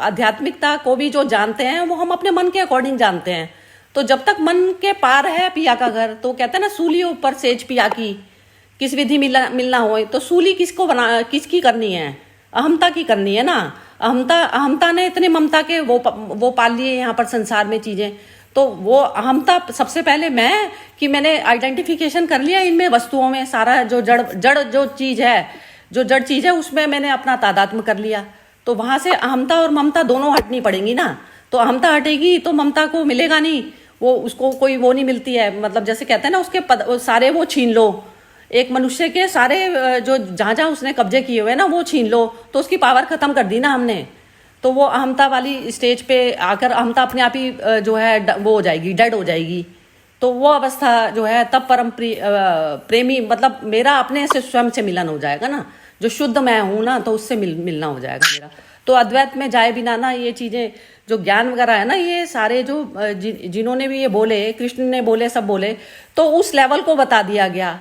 आध्यात्मिकता को भी जो जानते हैं, वो हम अपने मन के अकॉर्डिंग जानते हैं। तो जब तक मन के पार है पिया का घर, तो कहते हैं ना, सूली ऊपर सेज पिया की, किस विधि मिलना हो, तो सूली किसकी करनी है? अहमता की करनी है ना। अहमता ने इतने ममता के वो पाल लिए यहाँ पर संसार में चीजें, तो वो अहमता सबसे पहले कि मैंने आइडेंटिफिकेशन कर लिया इनमें वस्तुओं में, सारा जो जड़ जो चीज है उसमें मैंने अपना तादात्म्य कर लिया। तो वहां से अहमता और ममता दोनों हटनी पड़ेंगी ना। तो अहमता हटेगी तो ममता को मिलेगा नहीं, वो उसको कोई वो नहीं मिलती है। मतलब जैसे कहते हैं ना, उसके सारे वो छीन लो, एक मनुष्य के सारे जो जहां उसने कब्जे किए हुए ना, वो छीन लो, तो उसकी पावर खत्म कर दी ना हमने। तो वो अहमता वाली स्टेज पे आकर अहमता अपने आप ही जो है वो हो जाएगी, डेड हो जाएगी। तो वो अवस्था जो है, तब परम प्रेमी, मतलब मेरा अपने से स्वयं से मिलन हो जाएगा ना, जो शुद्ध मैं हूं ना, तो उससे मिलना हो जाएगा मेरा। तो अद्वैत में जाए बिना ना ये चीजें जो ज्ञान वगैरह है ना, ये सारे जो जिन्होंने भी ये बोले, कृष्ण ने बोले, सब बोले, तो उस लेवल को बता दिया गया,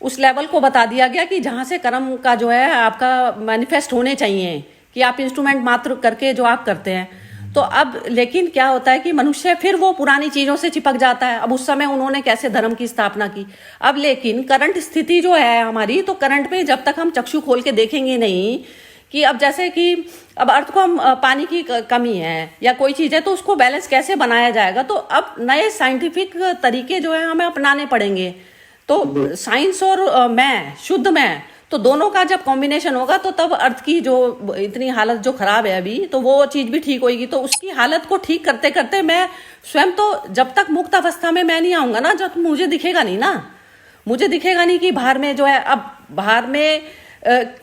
उस लेवल को बता दिया गया कि जहां से कर्म का जो है आपका मैनिफेस्ट होने चाहिए, कि आप इंस्ट्रूमेंट मात्र करके जो आप करते हैं। तो अब लेकिन क्या होता है कि मनुष्य फिर वो पुरानी चीजों से चिपक जाता है। अब उस समय उन्होंने कैसे धर्म की स्थापना की, अब लेकिन करंट स्थिति जो है हमारी, तो करंट में जब तक हम चक्षु खोल के देखेंगे नहीं कि अब जैसे कि अब अर्थ को हम पानी की कमी है या कोई चीज है, तो उसको बैलेंस कैसे बनाया जाएगा, तो अब नए साइंटिफिक तरीके जो है हमें अपनाने पड़ेंगे। तो साइंस और मैं, शुद्ध मैं, तो दोनों का जब कॉम्बिनेशन होगा तो तब अर्थ की जो इतनी हालत जो खराब है अभी, तो वो चीज भी ठीक होगी। तो उसकी हालत को ठीक करते करते मैं स्वयं, तो जब तक मुक्त अवस्था में मैं नहीं आऊंगा ना, जब मुझे दिखेगा नहीं ना, मुझे दिखेगा नहीं कि बाहर में जो है, अब बाहर में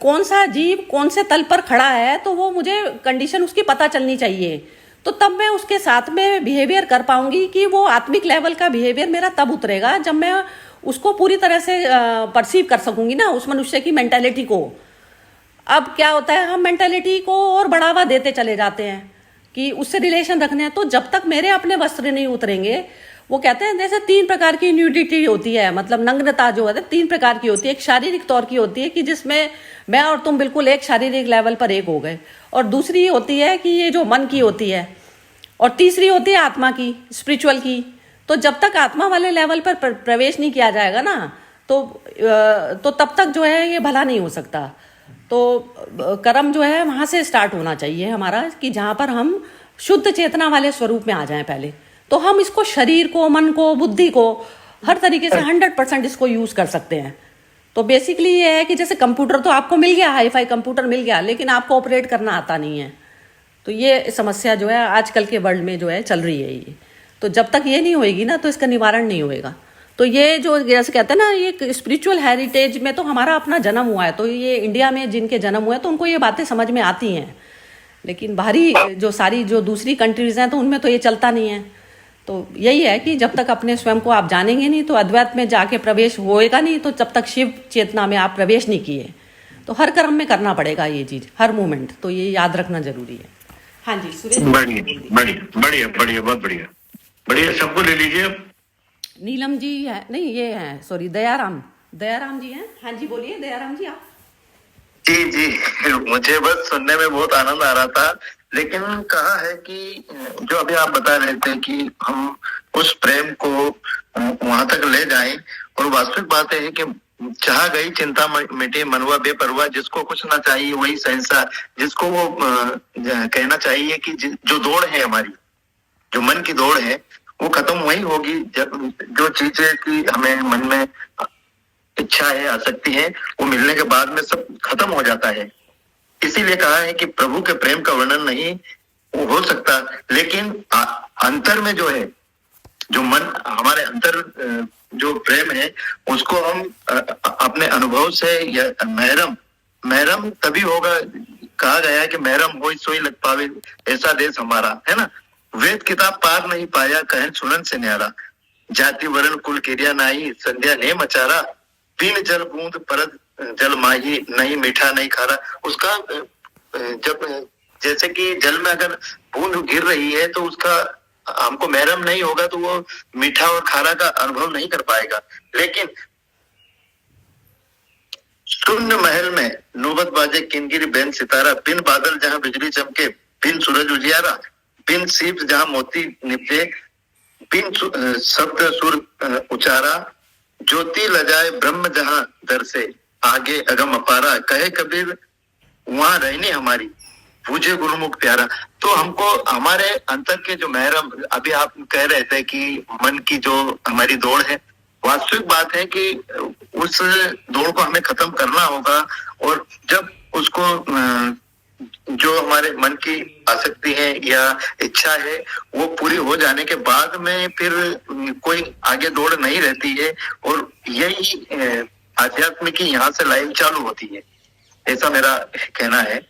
कौन सा जीव कौन से तल पर खड़ा है, तो वो मुझे कंडीशन उसकी पता चलनी चाहिए। तो तब मैं उसके साथ में बिहेवियर कर पाऊंगी कि वो आत्मिक लेवल का बिहेवियर मेरा तब उतरेगा जब मैं उसको पूरी तरह से परसीव कर सकूंगी ना, उस मनुष्य की मेंटालिटी को। अब क्या होता है, हम मेंटालिटी को और बढ़ावा देते चले जाते हैं कि उससे रिलेशन रखने हैं। तो जब तक मेरे अपने वस्त्र नहीं उतरेंगे, वो कहते हैं जैसे 3 प्रकार की न्यूडिटी होती है, मतलब नग्नता जो है 3 प्रकार की होती है। एक शारीरिक तौर की होती है कि जिसमें मैं और तुम बिल्कुल एक शारीरिक लेवल पर एक हो गए, और दूसरी होती है कि ये जो मन की होती है, और तीसरी होती है आत्मा की, स्पिरिचुअल की। तो जब तक आत्मा वाले लेवल पर प्रवेश नहीं किया जाएगा ना, तो तब तक जो है ये भला नहीं हो सकता। तो कर्म जो है वहां से स्टार्ट होना चाहिए हमारा, कि जहां पर हम शुद्ध चेतना वाले स्वरूप में आ जाएं पहले, तो हम इसको शरीर को, मन को, बुद्धि को हर तरीके से 100% इसको यूज कर सकते हैं। तो बेसिकली ये है कि जैसे कंप्यूटर तो आपको मिल गया, हाई फाई कंप्यूटर मिल गया, लेकिन आपको ऑपरेट करना आता नहीं है। तो ये समस्या जो है आजकल के वर्ल्ड में जो है चल रही है ये। तो जब तक ये नहीं होएगी ना, तो इसका निवारण नहीं होएगा। तो ये जो जैसे कहते हैं ना, ये स्पिरिचुअल हेरिटेज में तो हमारा अपना जन्म हुआ है, तो ये इंडिया में जिनके जन्म हुए हैं तो उनको ये बातें समझ में आती हैं, लेकिन बाहरी जो सारी जो दूसरी कंट्रीज हैं तो उनमें तो ये चलता नहीं है। तो यही है कि जब तक अपने स्वयं को आप जानेंगे नहीं, तो अद्वैत में जाके प्रवेश होएगा नहीं। तो जब तक शिव चेतना में आप प्रवेश नहीं किए, तो हर कर्म में करना पड़ेगा ये चीज, हर मोमेंट। तो ये याद रखना जरूरी है। हाँ जी सुरेश, बढ़िया बढ़िया बढ़िया बढ़िया, बहुत बढ़िया बढ़िया। सबको ले लीजिए। नीलम जी है, नहीं ये है, सॉरी, दयाराम जी हैं। हाँ जी बोलिए दयाराम जी आप। जी जी, मुझे बस सुनने में बहुत आनंद आ रहा था, लेकिन कहा है कि जो अभी आप बता रहे थे कि हम उस प्रेम को वहां तक ले जाएं, और वास्तविक बात है कि चाह गई चिंता मिटे मनवा बेपरवाह, जिसको कुछ ना चाहिए वही सहसा, जिसको वो कहना चाहिए कि जो दौड़ है हमारी, जो मन की दौड़ है, वो खत्म वही होगी जब जो चीजें की हमें मन में इच्छा है, आसक्ति है, वो मिलने के बाद में सब खत्म हो जाता है। इसीलिए कहा है कि प्रभु के प्रेम का वर्णन नहीं हो सकता, लेकिन अंतर में जो है, जो मन हमारे अंतर जो प्रेम है, उसको हम अपने अनुभव से, या महरम तभी होगा। कहा गया है कि महरम हो सोई लग पावे, ऐसा देश हमारा है ना। वेद किताब पार नहीं पाया, कहन सुनन से न्यारा, जाति वर्ण कुल किरिया नाई, संध्या ने मचारा, बिन जल बूंद परद जल माही, नहीं मीठा नहीं खारा। उसका जब जैसे कि जल में अगर बूंद गिर रही है, तो उसका हमको महरम नहीं होगा, तो वो मीठा और खारा का अनुभव नहीं कर पाएगा। लेकिन शून्य महल में नौबत बाजे किनगिरी बेन सितारा, बिन बादल जहां बिजली चमके, बिन सूरज उजियारा, बिन सीप जहां मोती निपजे, बिन शब्द सुर उचारा, ज्योति लजाए ब्रह्म जहां दर से, आगे अगम अपारा, कहे कबीर वहां रहने हमारी, पूजे गुरुमुख प्यारा। तो हमको हमारे अंतर के जो महरम, अभी आप कह रहे थे कि मन की जो हमारी दौड़ है, वास्तविक बात है कि उस दौड़ को हमें खत्म करना होगा। और जब उसको जो हमारे मन की आसक्ति है या इच्छा है, वो पूरी हो जाने के बाद में फिर कोई आगे दौड़ नहीं रहती है, और यही आध्यात्म की यहाँ से लाइन चालू होती है, ऐसा मेरा कहना है।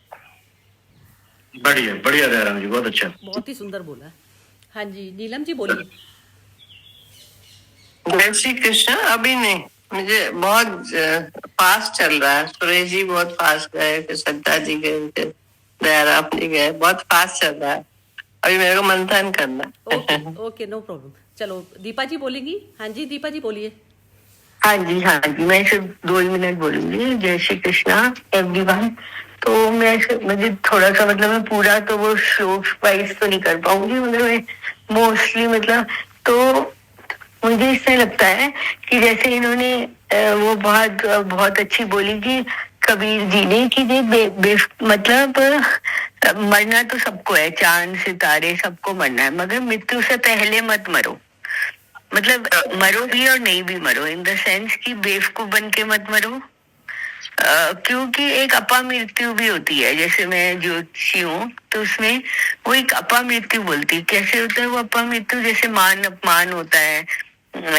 बढ़िया बढ़िया दयाराम जी, बहुत अच्छा, बहुत ही सुंदर बोला। हाँ जी नीलम जी बोलिए। जय श्री कृष्ण। अभी नहीं, मुझे बहुत फास्ट चल रहा है। सुरेश जी बहुत फास्ट गए, फिर सत्ता जी गए, फिर दयाराम जी गए, बहुत फास्ट चल रहा है, अभी मेरे को मंथन करना ओके ओके, नो प्रॉब्लम। चलो दीपा जी बोलेंगी। हाँ जी दीपा जी बोलिए। हाँ जी, हाँ जी, मैं सिर्फ 2 ही मिनट बोलूंगी। जय श्री कृष्णा एवरीवन। तो मुझे थोड़ा सा मतलब मैं पूरा तो वो श्लोक वाइज तो नहीं कर पाऊंगी, मतलब मैं मोस्टली मतलब तो मुझे इससे लगता है कि जैसे इन्होंने वो बहुत अच्छी बोली कि कबीर जी ने कि मतलब मरना तो सबको है, चांद सितारे सबको मरना है, मगर मृत्यु से पहले मत मरो। मतलब मरो भी और नहीं भी मरो, इन द सेंस कि बेवकूफ बन के मत मरो। क्योंकि एक अपा मृत्यु भी होती है, जैसे मैं ज्योतिषी हूँ तो उसमें वो एक अपा मृत्यु बोलती है। कैसे होता है वो अपा मृत्यु? जैसे मान अपमान होता है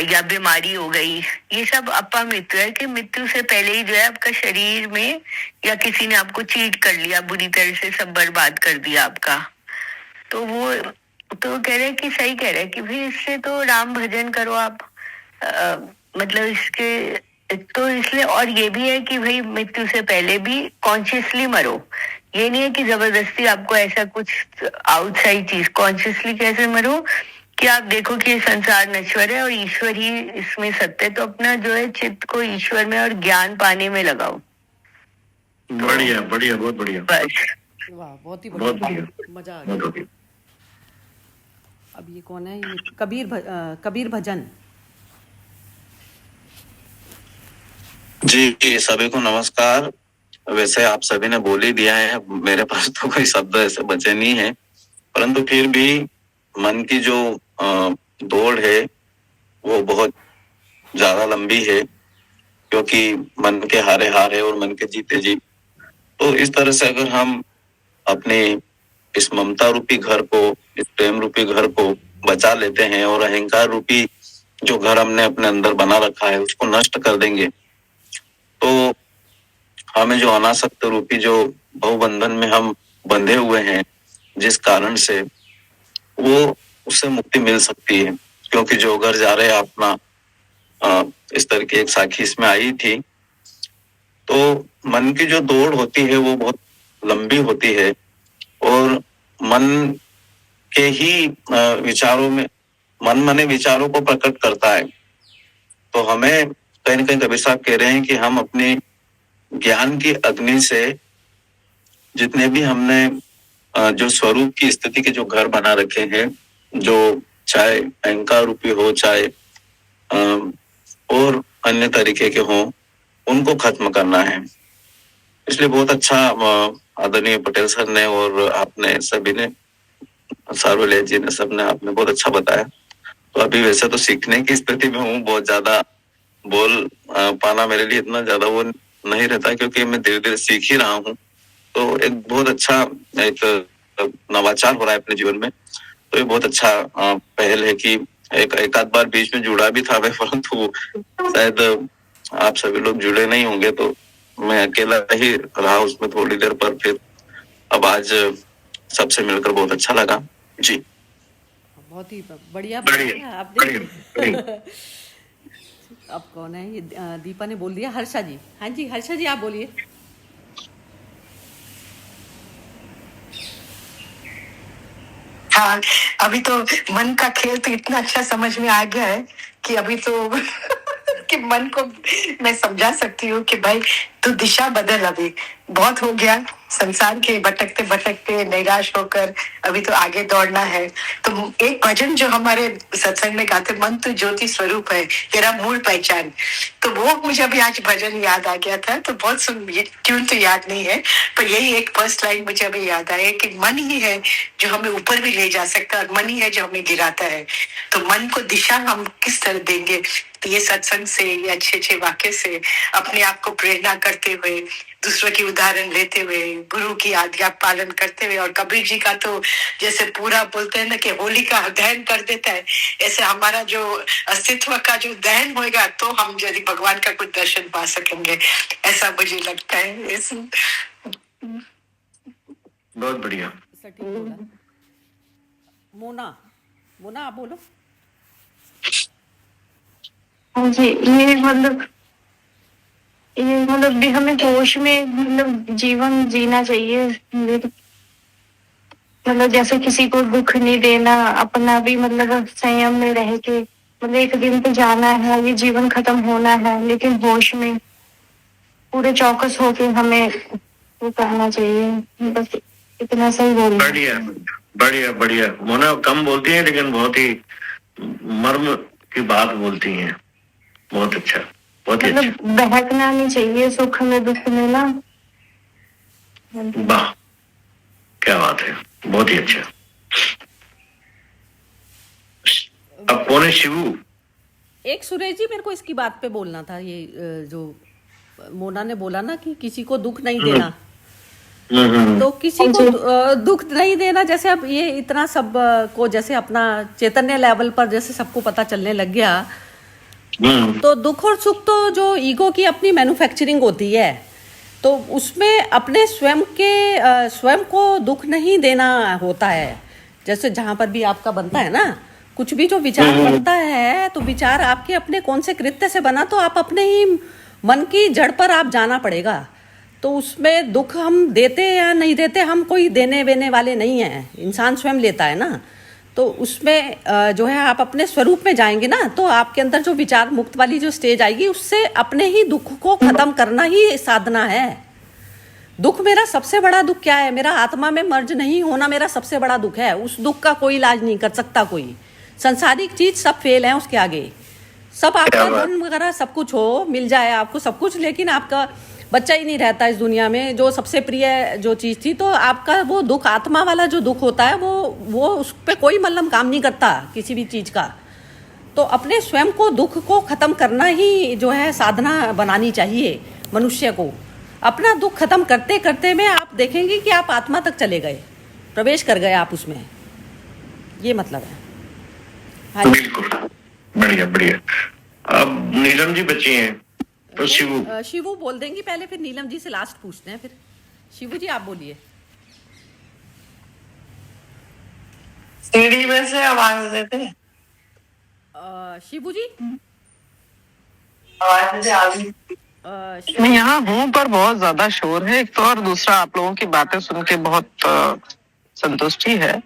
या बीमारी हो गई, ये सब अपा मृत्यु है कि मृत्यु से पहले ही जो है आपका शरीर में या किसी ने आपको चीट कर लिया, बुरी तरह से सब बर्बाद कर दिया आपका। तो वो तो कह रहे कि सही कह रहे कि भाई इससे तो राम भजन करो आप। मतलब इसके तो इसलिए और ये भी है कि भाई मृत्यु से पहले भी कॉन्शियसली मरो। ये नहीं है कि जबरदस्ती आपको ऐसा कुछ आउटसाइड चीज, कॉन्शियसली कैसे मरो कि आप देखो कि ये संसार नश्वर है और ईश्वर ही इसमें सत्य है, तो अपना जो है चित्त को ईश्वर में और ज्ञान पाने में लगाओ। बढ़िया बढ़िया, बहुत बढ़िया, बस। वाह, बहुत ही बहुत बढ़िया, बढ़िया, मजा आ बहुत गया। बढ़िया। अब ये कौन है? ये कबीर भजन। जी जी, सभी को नमस्कार। वैसे आप सभी ने बोल ही दिया है, मेरे पास तो कोई शब्द ऐसे बचे नहीं है, परंतु फिर भी मन की जो दौड़ है वो बहुत ज्यादा लंबी है, क्योंकि मन के हारे हार है और मन के जीते जीत। तो इस तरह से अगर हम अपने इस ममता रूपी घर को, इस प्रेम रूपी घर को बचा लेते हैं और अहंकार रूपी जो घर हमने अपने अंदर बना रखा है उसको नष्ट कर देंगे, तो हमें जो अनासक्त रूपी जो बहुबंधन में हम बंधे हुए हैं, जिस कारण से वो उससे मुक्ति मिल सकती है। क्योंकि जो घर जा रहे अपना इस तरह की एक साखी इसमें आई थी। तो मन की जो दौड़ होती है वो बहुत लंबी होती है और मन के ही विचारों में, मन मने विचारों को प्रकट करता है। तो हमें कहीं न कहीं कबीर साहब कह रहे हैं कि हम अपने ज्ञान की अग्नि से जितने भी हमने जो स्वरूप की स्थिति के जो घर बना रखे हैं, जो चाहे अहंकार रूपी हो, चाहे और अन्य तरीके के हों, उनको खत्म करना है। इसलिए बहुत अच्छा आदरणीय पटेल सर ने और आपने सभी ने, सार्वलेय जी ने, सबने, आपने बहुत अच्छा बताया। तो अभी वैसे तो सीखने की स्थिति में हूँ, बहुत ज्यादा बोल पाना मेरे लिए इतना ज्यादा वो नहीं रहता, क्योंकि मैं धीरे धीरे सीख ही रहा हूँ। तो एक बहुत अच्छा एक नवाचार हो रहा है अपने जीवन में। तो ये बहुत अच्छा पहल है कि एक आध बार बीच में जुड़ा भी था मैं, परंतु शायद आप सभी लोग जुड़े नहीं होंगे, तो मैं अकेला ही रहा उसमें थोड़ी देर, पर फिर अब आज सबसे मिलकर बहुत अच्छा लगा जी। बहुत ही बढ़िया बढ़िया आपने। बढ़िया। अब कौन है? ये दीपा ने बोल दिया। हर्षा जी। हाँ जी हर्षा जी आप बोलिए। हाँ, अभी तो मन का खेल तो इतना अच्छा समझ में आ गया है कि अभी तो कि मन को मैं समझा सकती हूँ कि भाई तू दिशा बदल, अभी बहुत हो गया संसार के भटकते भटकते निराश होकर, अभी तो आगे दौड़ना है। तो एक भजन जो हमारे सत्संग में गाते, मन तो ज्योति स्वरूप है तेरा मूल पहचान, तो वो मुझे अभी आज भजन याद आ गया था। तो बहुत सुन, ये ट्यून तो याद नहीं है, पर यही एक फर्स्ट लाइन मुझे अभी याद आया कि मन ही है जो हमें ऊपर भी ले जा सकता है और मन ही है जो हमें गिराता है। तो मन को दिशा हम किस तरह देंगे? तो ये सत्संग से, ये अच्छे अच्छे वाक्य से अपने आप को प्रेरणा करते हुए, दूसरों की उदाहरण लेते हुए, गुरु की आज्ञा पालन करते हुए, और कबीर जी का तो जैसे पूरा बोलते हैं ना कि होली का दहन कर देता है, ऐसे हमारा जो अस्तित्व का जो दहन होएगा तो हम यदि भगवान का कुछ दर्शन पा सकेंगे, ऐसा मुझे लगता है। बहुत बढ़िया। सटीक बोला। मोना, मोना आप बोलो। हाँ जी, ये मतलब भी हमें होश में मतलब जीवन जीना चाहिए। मतलब जैसे किसी को दुख नहीं देना, अपना भी मतलब संयम में रह के, मतलब एक दिन तो जाना है, ये जीवन खत्म होना है, लेकिन होश में पूरे चौकस होके हमें वो करना चाहिए। बस इतना सही बोल रही हूँ। बढ़िया बढ़िया बढ़िया। मोना कम बोलती है लेकिन बहुत ही मर्म की बात बोलती हैं। बहुत अच्छा, बहुत ही अच्छा। मतलब बहकना नहीं चाहिए सुख में दुख में ना। वाह, क्या बात है, बहुत ही अच्छा। अब कौन है शिवू? एक सुरेश जी, मेरे को इसकी बात पे बोलना था। ये जो मोना ने बोला ना कि किसी को दुख नहीं देना, तो किसी को दुख नहीं देना, जैसे अब ये इतना सब को जैसे अपना चैतन्य लेवल पर जैसे सबको पता चलने लग गया, तो दुख और सुख तो जो ईगो की अपनी मैन्युफैक्चरिंग होती है, तो उसमें अपने स्वयं को दुख नहीं देना होता है। जैसे जहां पर भी आपका बनता है ना, कुछ भी जो विचार बनता है, तो विचार आपके अपने कौन से कृत्य से बना, तो आप अपने ही मन की जड़ पर आप जाना पड़ेगा। तो उसमें दुख हम देते या नहीं देते, हम कोई देने वेने वाले नहीं हैं, इंसान स्वयं लेता है ना। तो उसमें जो है आप अपने स्वरूप में जाएंगे ना, तो आपके अंदर जो विचार मुक्त वाली जो स्टेज आएगी, उससे अपने ही दुख को खत्म करना ही साधना है। दुख, मेरा सबसे बड़ा दुख क्या है? मेरा आत्मा में मर्ज नहीं होना मेरा सबसे बड़ा दुख है। उस दुख का कोई इलाज नहीं कर सकता कोई। संसारिक चीज सब फेल है उसके आगे। सब आपका धन वगैरह सब कुछ हो, मिल जाए आपको सब कुछ, लेकिन आपका बच्चा ही नहीं रहता इस दुनिया में, जो सबसे प्रिय जो चीज थी। तो आपका वो दुख, आत्मा वाला जो दुख होता है, वो उस पर कोई मल्लम काम नहीं करता किसी भी चीज का। तो अपने स्वयं को, दुख को खत्म करना ही जो है साधना बनानी चाहिए मनुष्य को। अपना दुख खत्म करते करते में आप देखेंगे कि आप आत्मा तक चले गए, प्रवेश कर गए आप उसमें। ये मतलब है। हाँ, बिल्कुल, बढ़िया बढ़िया। अब नीलम जी बची हैं, तो शिवू बोल देंगी पहले, फिर नीलम जी से लास्ट पूछते हैं। फिर शिवू जी आप बोलिए। सीढ़ी में से आवाज देते हैं। शिवू जी आवाज से आगे। मैं यहाँ हूँ पर बहुत ज्यादा शोर है एक तो, और दूसरा आप लोगों की बातें सुन के बहुत संतुष्टि है।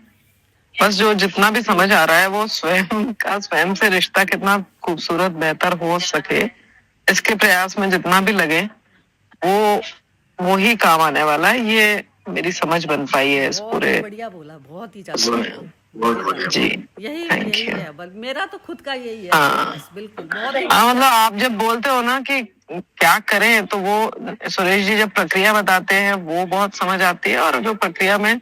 बस जो जितना भी समझ आ रहा है वो स्वयं से रिश्ता कितना खूबसूरत बेहतर हो सके, इसके प्रयास में जितना भी लगे वो ही काम आने वाला है। ये मेरी समझ बन पाई है इस पूरे। बढ़िया बोला, बहुत ही ज्यादा जी। यही है, मेरा तो खुद का यही है। हाँ, बिल्कुल, बहुत ही। हाँ, मतलब आप जब बोलते हो ना कि क्या करें, तो वो सुरेश जी जब प्रक्रिया बताते हैं वो बहुत समझ आती है। और जो प्रक्रिया में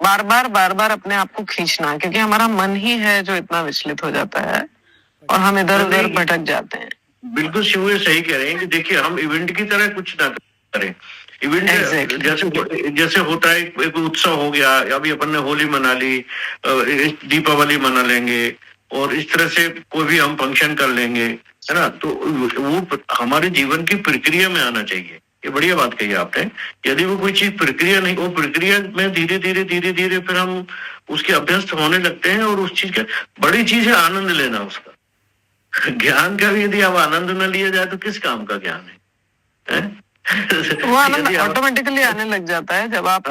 बार बार अपने आप को खींचना, क्योंकि हमारा मन ही है जो इतना विचलित हो जाता है और हम इधर उधर भटक जाते हैं। बिल्कुल शिव ये सही कह रहे हैं कि देखिए हम इवेंट की तरह कुछ ना करें। इवेंट जैसे होता है, एक उत्सव हो गया, अभी अपन ने होली मना ली, दीपावली मना लेंगे, और इस तरह से कोई भी हम फंक्शन कर लेंगे, है ना। तो वो हमारे जीवन की प्रक्रिया में आना चाहिए। ये बढ़िया बात कही आपने। यदि वो कोई चीज प्रक्रिया नहीं, वो प्रक्रिया में धीरे धीरे फिर हम उसके अभ्यस्त होने लगते हैं, और उस चीज का बड़ी चीज है आनंद लेना उसका। ज्ञान का भी यदि आप आनंद न लिया जाए तो किस काम का ज्ञान है? वो आनंद ऑटोमेटिकली आने लग जाता है जब आप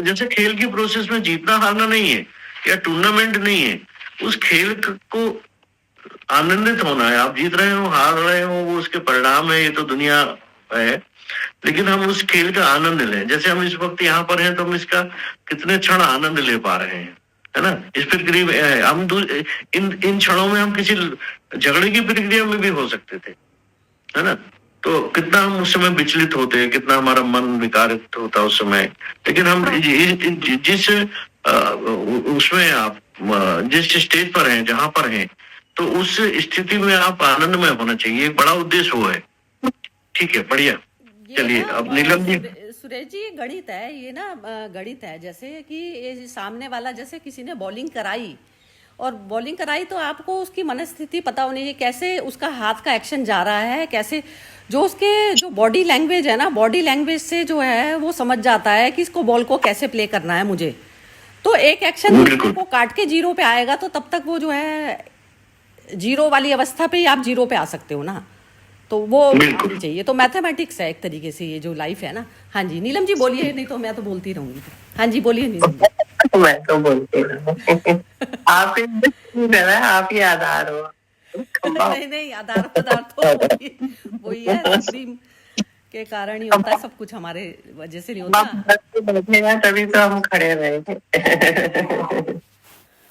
जैसे खेल की प्रोसेस में जीतना हारना नहीं है, या टूर्नामेंट नहीं है, उस खेल को आनंदित होना है। आप जीत रहे हो, हार रहे हो, वो उसके परिणाम है, ये तो दुनिया है। लेकिन हम उस खेल का आनंद लें। जैसे हम इस वक्त यहाँ पर हैं, तो हम इसका कितने क्षण आनंद ले पा रहे हैं, है ना। इस प्रक्रिया हम इन क्षणों में हम किसी झगड़े की प्रक्रिया में भी हो सकते थे, है ना। तो कितना हम उस समय विचलित होते, कितना हमारा मन विकारित होता उस समय। लेकिन हम जिस उसमें आप जिस स्टेज पर हैं, जहां पर हैं, तो उस स्थिति में आप आनंदमय होना चाहिए। एक बड़ा उद्देश्य वो है। ठीक है, बढ़िया। चलिए अब नीलम जी। सुरेश जी, ये गणित है, ये ना गणित है। जैसे कि ये सामने वाला, जैसे किसी ने बॉलिंग कराई तो आपको उसकी मनस्थिति पता होनी चाहिए, कैसे उसका हाथ का एक्शन जा रहा है, कैसे जो उसके जो बॉडी लैंग्वेज है ना, बॉडी लैंग्वेज से जो है वो समझ जाता है कि इसको बॉल को कैसे प्ले करना है मुझे। तो एक एक्शन को काट के जीरो पे आएगा, तो तब तक वो जो है जीरो वाली अवस्था पे ही आप जीरो पे आ सकते हो ना। तो वो बिल्कुल। आनी चाहिए। तो मैथमेटिक्स है एक तरीके से ये जो लाइफ है ना। हाँ जी नीलम जी बोलिए, नहीं तो मैं तो बोलती रहूंगी। हाँ जी बोलिए नीलम जी। मैं तो बोलती हूँ आप ही है, आप ही आधार हो। नहीं नहीं, आधार पदार्थ तो वही है, सुप्रीम के कारण ही होता है सब कुछ, हमारे वजह से नहीं होता। बैठेगा तभी तो हम खड़े रहेंगे।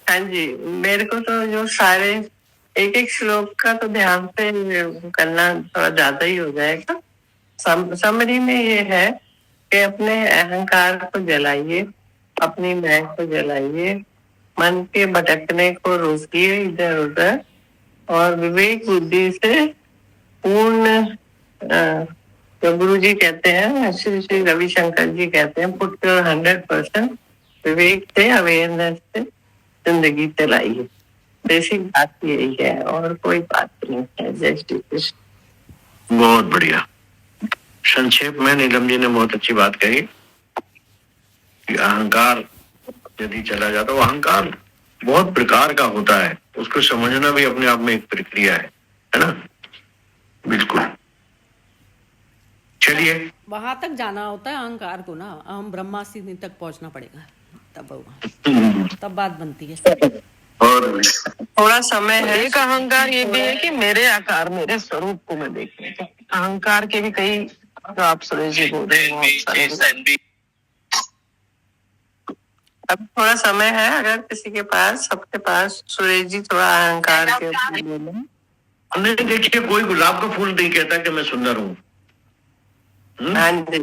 हाँ जी, मेरे को तो जो सारे एक एक श्लोक का तो ध्यान से करना थोड़ा ज्यादा ही हो जाएगा। समरी में ये है कि अपने अहंकार को जलाइए, अपनी मैं को जलाइए, मन के भटकने को रोकिए इधर उधर, और विवेक बुद्धि से पूर्ण, तो गुरु जी कहते हैं, श्री श्री रविशंकर जी कहते हैं, पुट योर 100% विवेक से, अवेयरनेस से जिंदगी चलाइए। बेसिक बात यही है और कोई बात नहीं है। जय श्री कृष्ण। बहुत बढ़िया। संक्षेप में नीलम जी ने बहुत अच्छी बात कही कि अहंकार यदि चला जाता, तो अहंकार बहुत प्रकार का होता है, उसको समझना भी अपने आप में एक प्रक्रिया है ना। बिल्कुल। चलिए, वहां तक जाना होता है अहंकार को ना, हम ब्रह्मास्मि तक पहुंचना पड़ेगा, तब बात बनती है। और थोड़ा समय है। एक अहंकार ये भी है कि मेरे आकार, मेरे स्वरूप को मैं देखने का अहंकार के भी कई, जो आप सुरेश जी बोल रहे हैं, अब थोड़ा समय है, अगर किसी के पास, सबके पास, सुरेश जी थोड़ा अहंकार के हमने देखिए, कोई गुलाब का फूल नहीं कहता कि मैं सुंदर हूँ। हाँ जी,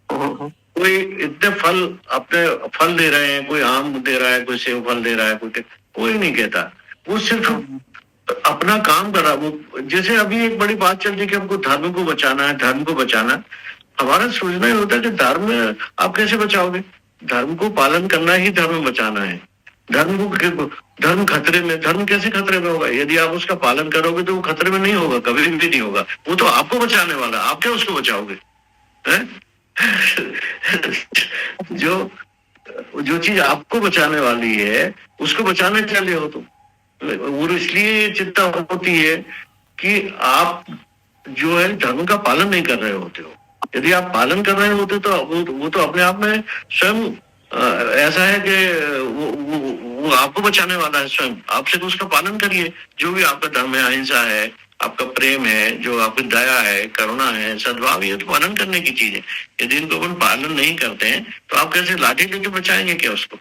कोई इतने फल, अपने फल दे रहे हैं, कोई आम दे रहा है, कोई सेब फल दे रहा है, कोई नहीं कहता, वो सिर्फ अपना काम कर रहा। वो जैसे अभी एक बड़ी बात चल रही है कि हमको धर्म को बचाना है, धर्म को बचाना। हमारा सोचना ही होता है कि धर्म आप कैसे बचाओगे? धर्म को पालन करना ही धर्म बचाना है। धर्म खतरे में, धर्म कैसे खतरे में होगा? यदि आप उसका पालन करोगे तो वो खतरे में नहीं होगा, कभी भी नहीं होगा। वो तो आपको बचाने वाला, आप क्या उसको बचाओगे? जो चीज आपको बचाने वाली है, उसको बचाने चले हो तुम। और इसलिए चिंता होती है कि आप जो है धर्म का पालन नहीं कर रहे होते हो। यदि आप पालन कर रहे होते तो वो तो अपने आप में स्वयं ऐसा है कि वो आपको बचाने वाला है। स्वयं आपसे तो उसका पालन करिए। जो भी आपका धर्म है, अहिंसा है, आपका प्रेम है, जो आपकी दया है, करुणा है, सद्भाव, ये तो पालन करने की चीज है। यदि इनको अपन पालन नहीं करते हैं तो आप कैसे लाठी लेके बचाएंगे क्या उसको?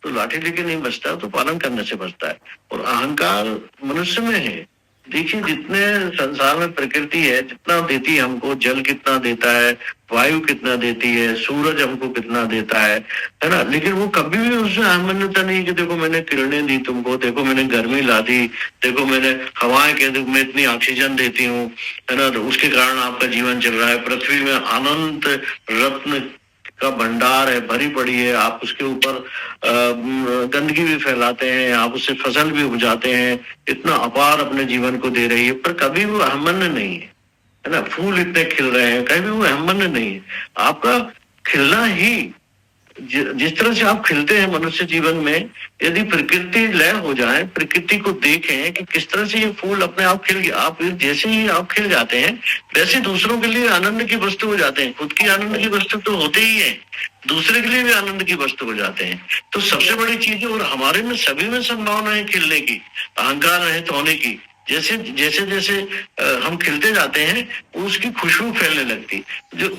तो लाठी लेके नहीं बचता, तो पालन करने से बचता है। और अहंकार मनुष्य में है। देखिए, जितने संसार में प्रकृति है, जितना देती है हमको, जल कितना देता है, वायु कितना देती है, सूरज हमको कितना देता है ना। लेकिन वो कभी भी उसमें अहमन्यता नहीं कि देखो मैंने किरणें दी तुमको, देखो मैंने गर्मी ला दी, देखो मैंने हवाएं के, देखो मैं इतनी ऑक्सीजन देती हूँ, है ना, तो उसके कारण आपका जीवन चल रहा है। पृथ्वी में अनंत रत्न का भंडार है, भरी पड़ी है। आप उसके ऊपर गंदगी भी फैलाते हैं, आप उससे फसल भी उपजाते हैं, इतना अपार अपने जीवन को दे रही है, पर कभी वो अहमन्य नहीं है ना। फूल इतने खिल रहे हैं, कभी वो अहमन्य नहीं है। आपका खिलना ही, जिस तरह से आप खिलते हैं मनुष्य जीवन में, यदि प्रकृति लय हो जाए, प्रकृति को देखें कि किस तरह से ये फूल अपने आप खिल गया, आप जैसे ही आप खिल जाते हैं वैसे दूसरों के लिए आनंद की वस्तु हो जाते हैं। खुद की आनंद की वस्तु तो होते ही है, दूसरे के लिए भी आनंद की वस्तु हो जाते हैं। तो सबसे बड़ी चीज है, और हमारे में सभी में संभावना है खिलने की, अहंकार रहित होने की। जैसे जैसे जैसे हम खिलते जाते हैं, उसकी खुशबू फैलने लगती, जो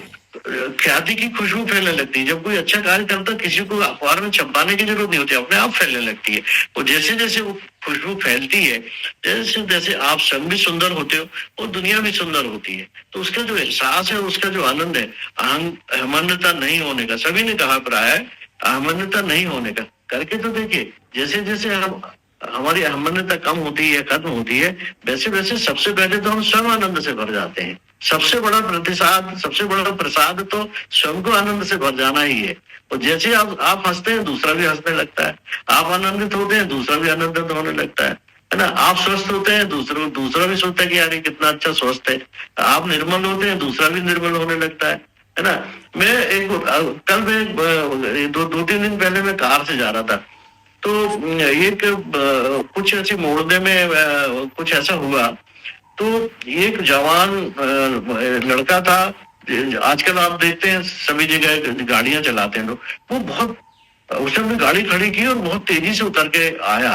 ख्याति की खुशबू फैलने लगती है। जब कोई अच्छा कार्य करता, किसी को अखबार में छपाने की जरूरत नहीं होती, अपने आप फैलने लगती है। और जैसे जैसे वो खुशबू फैलती है, जैसे जैसे आप स्वयं भी सुंदर होते हो और दुनिया भी सुंदर होती है। तो उसका जो एहसास है, उसका जो आनंद है, अहमन्यता नहीं होने का, सभी ने कहा प्राय अहमन्यता नहीं होने का। करके तो देखिए, जैसे जैसे हम हमारी अहमन्यता कम होती है, खत्म होती है, वैसे वैसे सबसे पहले तो हम स्वयं आनंद से भर जाते हैं। सबसे बड़ा प्रतिसाद, सबसे बड़ा प्रसाद तो स्वयं को आनंद से भर जाना ही है। और जैसे आप हंसते हैं, दूसरा भी हंसने लगता है। आप आनंदित होते हैं, दूसरा भी आनंदित होने लगता है ना। आप स्वस्थ होते हैं, दूसरा भी सोचता है कि यार ये कितना अच्छा स्वस्थ है। आप निर्मल होते हैं, दूसरा भी निर्मल होने लगता है ना। मैं कल मैं दो तीन दिन पहले मैं कार से जा रहा था, तो एक कुछ ऐसे मोड़ने में कुछ ऐसा हुआ तो एक जवान लड़का था। आजकल आप देखते हैं सभी जगह गाड़ियां चलाते हैं लोग, वो बहुत उसने गाड़ी खड़ी की और बहुत तेजी से उतर के आया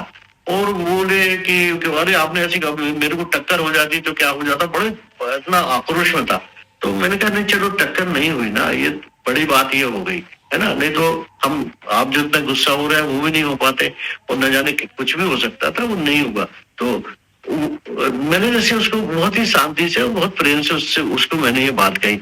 और बोले कि अरे आपने ऐसी मेरे को टक्कर हो जाती तो क्या हो जाता, बड़े इतना आक्रोश में था। तो मैंने कहा नहीं चलो टक्कर नहीं हुई ना, ये बड़ी बात ये हो गई है ना, नहीं तो हम आप जो इतना गुस्सा हो रहे हैं वो भी नहीं हो पाते और न जाने कुछ भी हो सकता था, वो नहीं हुआ। तो मैंने जैसे उसको बहुत ही शांति से और बहुत प्रेम से उसको मैंने ये बात कही,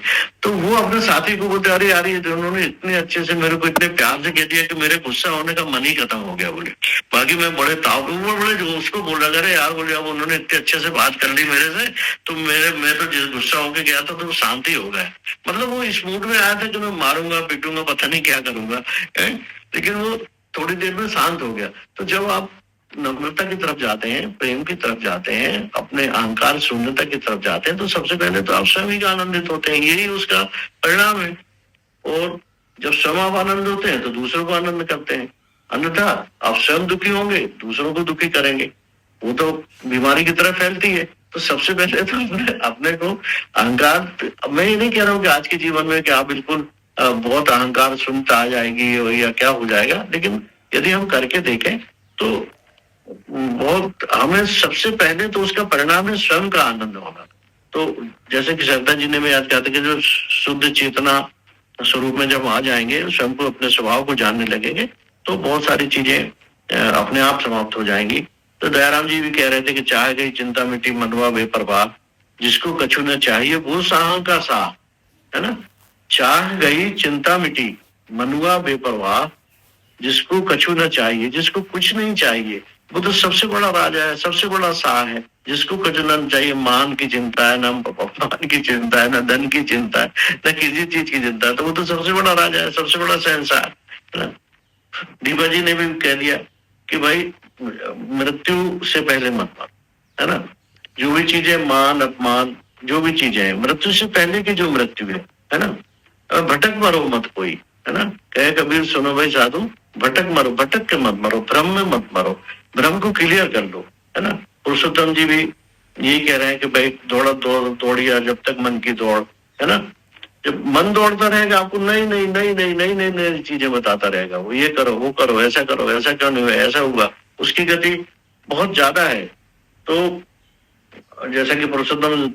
तो वो अपने साथी को बोलते अरे यार ये उन्होंने इतने अच्छे से मेरे को इतने प्यार से कह दिया कि मेरे गुस्सा होने का मन ही खत्म हो गया बोले। बाकी मैं बड़े बड़े जो उसको बोल रहा अरे यार बोले अब उन्होंने इतने अच्छे से बात कर ली मेरे से, तो मैं तो जिस गुस्सा होके गया था तो शांति हो गया। मतलब वो इस मूड में आया था कि मैं मारूंगा पीटूंगा पता नहीं क्या करूंगा, लेकिन वो थोड़ी देर में शांत हो गया। तो जब आप नम्रता की तरफ जाते हैं, प्रेम की तरफ जाते हैं, अपने अहंकार शून्यता की तरफ जाते हैं, तो सबसे पहले तो आप स्वयं ही आनंदित होते हैं, यही उसका परिणाम है। और जब स्वयं आप आनंद होते हैं तो दूसरों को आनंद करते हैं, अन्यथा आप स्वयं दुखी होंगे दूसरों को दुखी करेंगे, वो तो बीमारी की तरह फैलती है। तो सबसे पहले तो अपने को अहंकार, मैं ये नहीं कह रहा हूँ कि आज के जीवन में कि आप बिल्कुल बहुत अहंकार शून्यता आ जाएगी या क्या हो जाएगा, लेकिन यदि हम करके देखें तो बहुत हमें सबसे पहले तो उसका परिणाम है स्वयं का आनंद होना। तो जैसे कि श्रद्धा जी ने भी याद कहते कि जो शुद्ध चेतना स्वरूप में जब आ जाएंगे, स्वयं को अपने स्वभाव को जानने लगेंगे, तो बहुत सारी चीजें अपने आप समाप्त हो जाएंगी। तो दयाराम जी भी कह रहे थे कि चाह गई चिंता मिट्टी मनवा बेपरवाह, जिसको कछु न चाहिए वो साह का साह, है ना। चाह गई चिंता मिट्टी मनुआ बेपरवाह, जिसको कछु न चाहिए, जिसको कुछ नहीं चाहिए, वो तो सबसे बड़ा राजा है, सबसे बड़ा शाह है। जिसको कुछ न चाहिए, मान की चिंता है, न अपमान की चिंता है, न धन की चिंता है, न किसी चीज की चिंता है, तो वो तो सबसे बड़ा राजा है, सबसे बड़ा शहंशाह है। दीपा जी ने भी कह दिया कि भाई मृत्यु से पहले मत मरो, है ना। जो भी चीजें मान अपमान जो भी चीजें हैं, मृत्यु से पहले की जो मृत्यु है ना। भटक मरो मत कोई, है ना। कहे कबीर सुनो भाई साधु, भटक मरो, भटक के मत मरो, भ्रम में मत मरो, भ्रम को क्लियर कर लो, है ना। पुरुषोत्तम जी भी यही कह रहे हैं कि भाई दौड़िया जब तक मन की दौड़, है ना। जब मन दौड़ता रहेगा आपको नई नई नई नई नई नई नई चीजें बताता रहेगा, वो ये करो वो करो, ऐसा करो, ऐसा क्यों नहीं हुआ, ऐसा हुआ, उसकी गति बहुत ज्यादा है। तो जैसा कि पुरुषोत्तम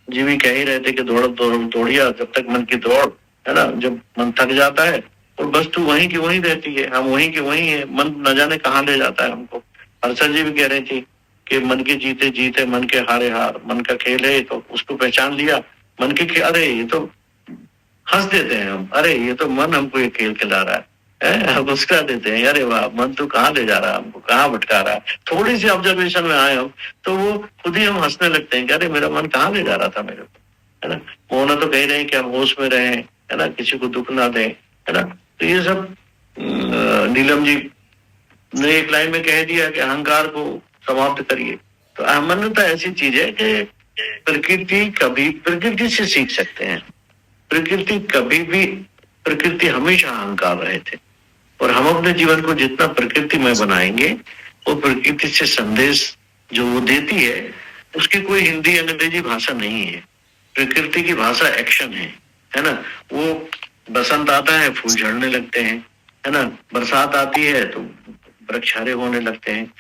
जी भी कह ही रहे थे कि दौड़िया जब तक मन की दौड़, है ना। जब मन थक जाता है और वस्तु वहीं की वहीं रहती है, हम वहीं के वहीं है, मन न जाने कहाँ ले जाता है हमको। हर्षा जी भी कह रही थी कि मन के जीते जीते मन के हारे हार, मन का खेल है तो उसको पहचान लिया, मन के खेल, अरे ये तो हंस देते हैं हम, अरे ये तो मन हमको ये खेल खिला रहा है, मुस्कुरा देते हैं, अरे वाह मन तो कहाँ ले जा रहा है हमको, कहाँ भटका रहा है। थोड़ी सी ऑब्जर्वेशन में आए हम तो वो खुद ही हम हंसने लगते हैं कि अरे मेरा मन कहाँ ले जा रहा था मेरे को, है ना। मोहना तो कह रहे हैं कि हम होश में रहें, है ना, किसी को दुख ना दें, है ना। तो ये सब नीलम जी ने एक लाइन में कह दिया कि अहंकार को समाप्त करिए। तो अहमन्यता ऐसी चीज है कि प्रकृति से सीख सकते हैं। प्रकृति हमेशा अहंकार रहे थे, और हम अपने जीवन को जितना प्रकृति में बनाएंगे, वो प्रकृति से संदेश जो वो देती है, उसकी कोई हिंदी अंग्रेजी भाषा नहीं है। प्रकृति की भाषा एक्शन है ना। वो बसंत आता है फूल झड़ने लगते हैं, है ना। बरसात आती है तो वृक्ष हरे होने लगते हैं।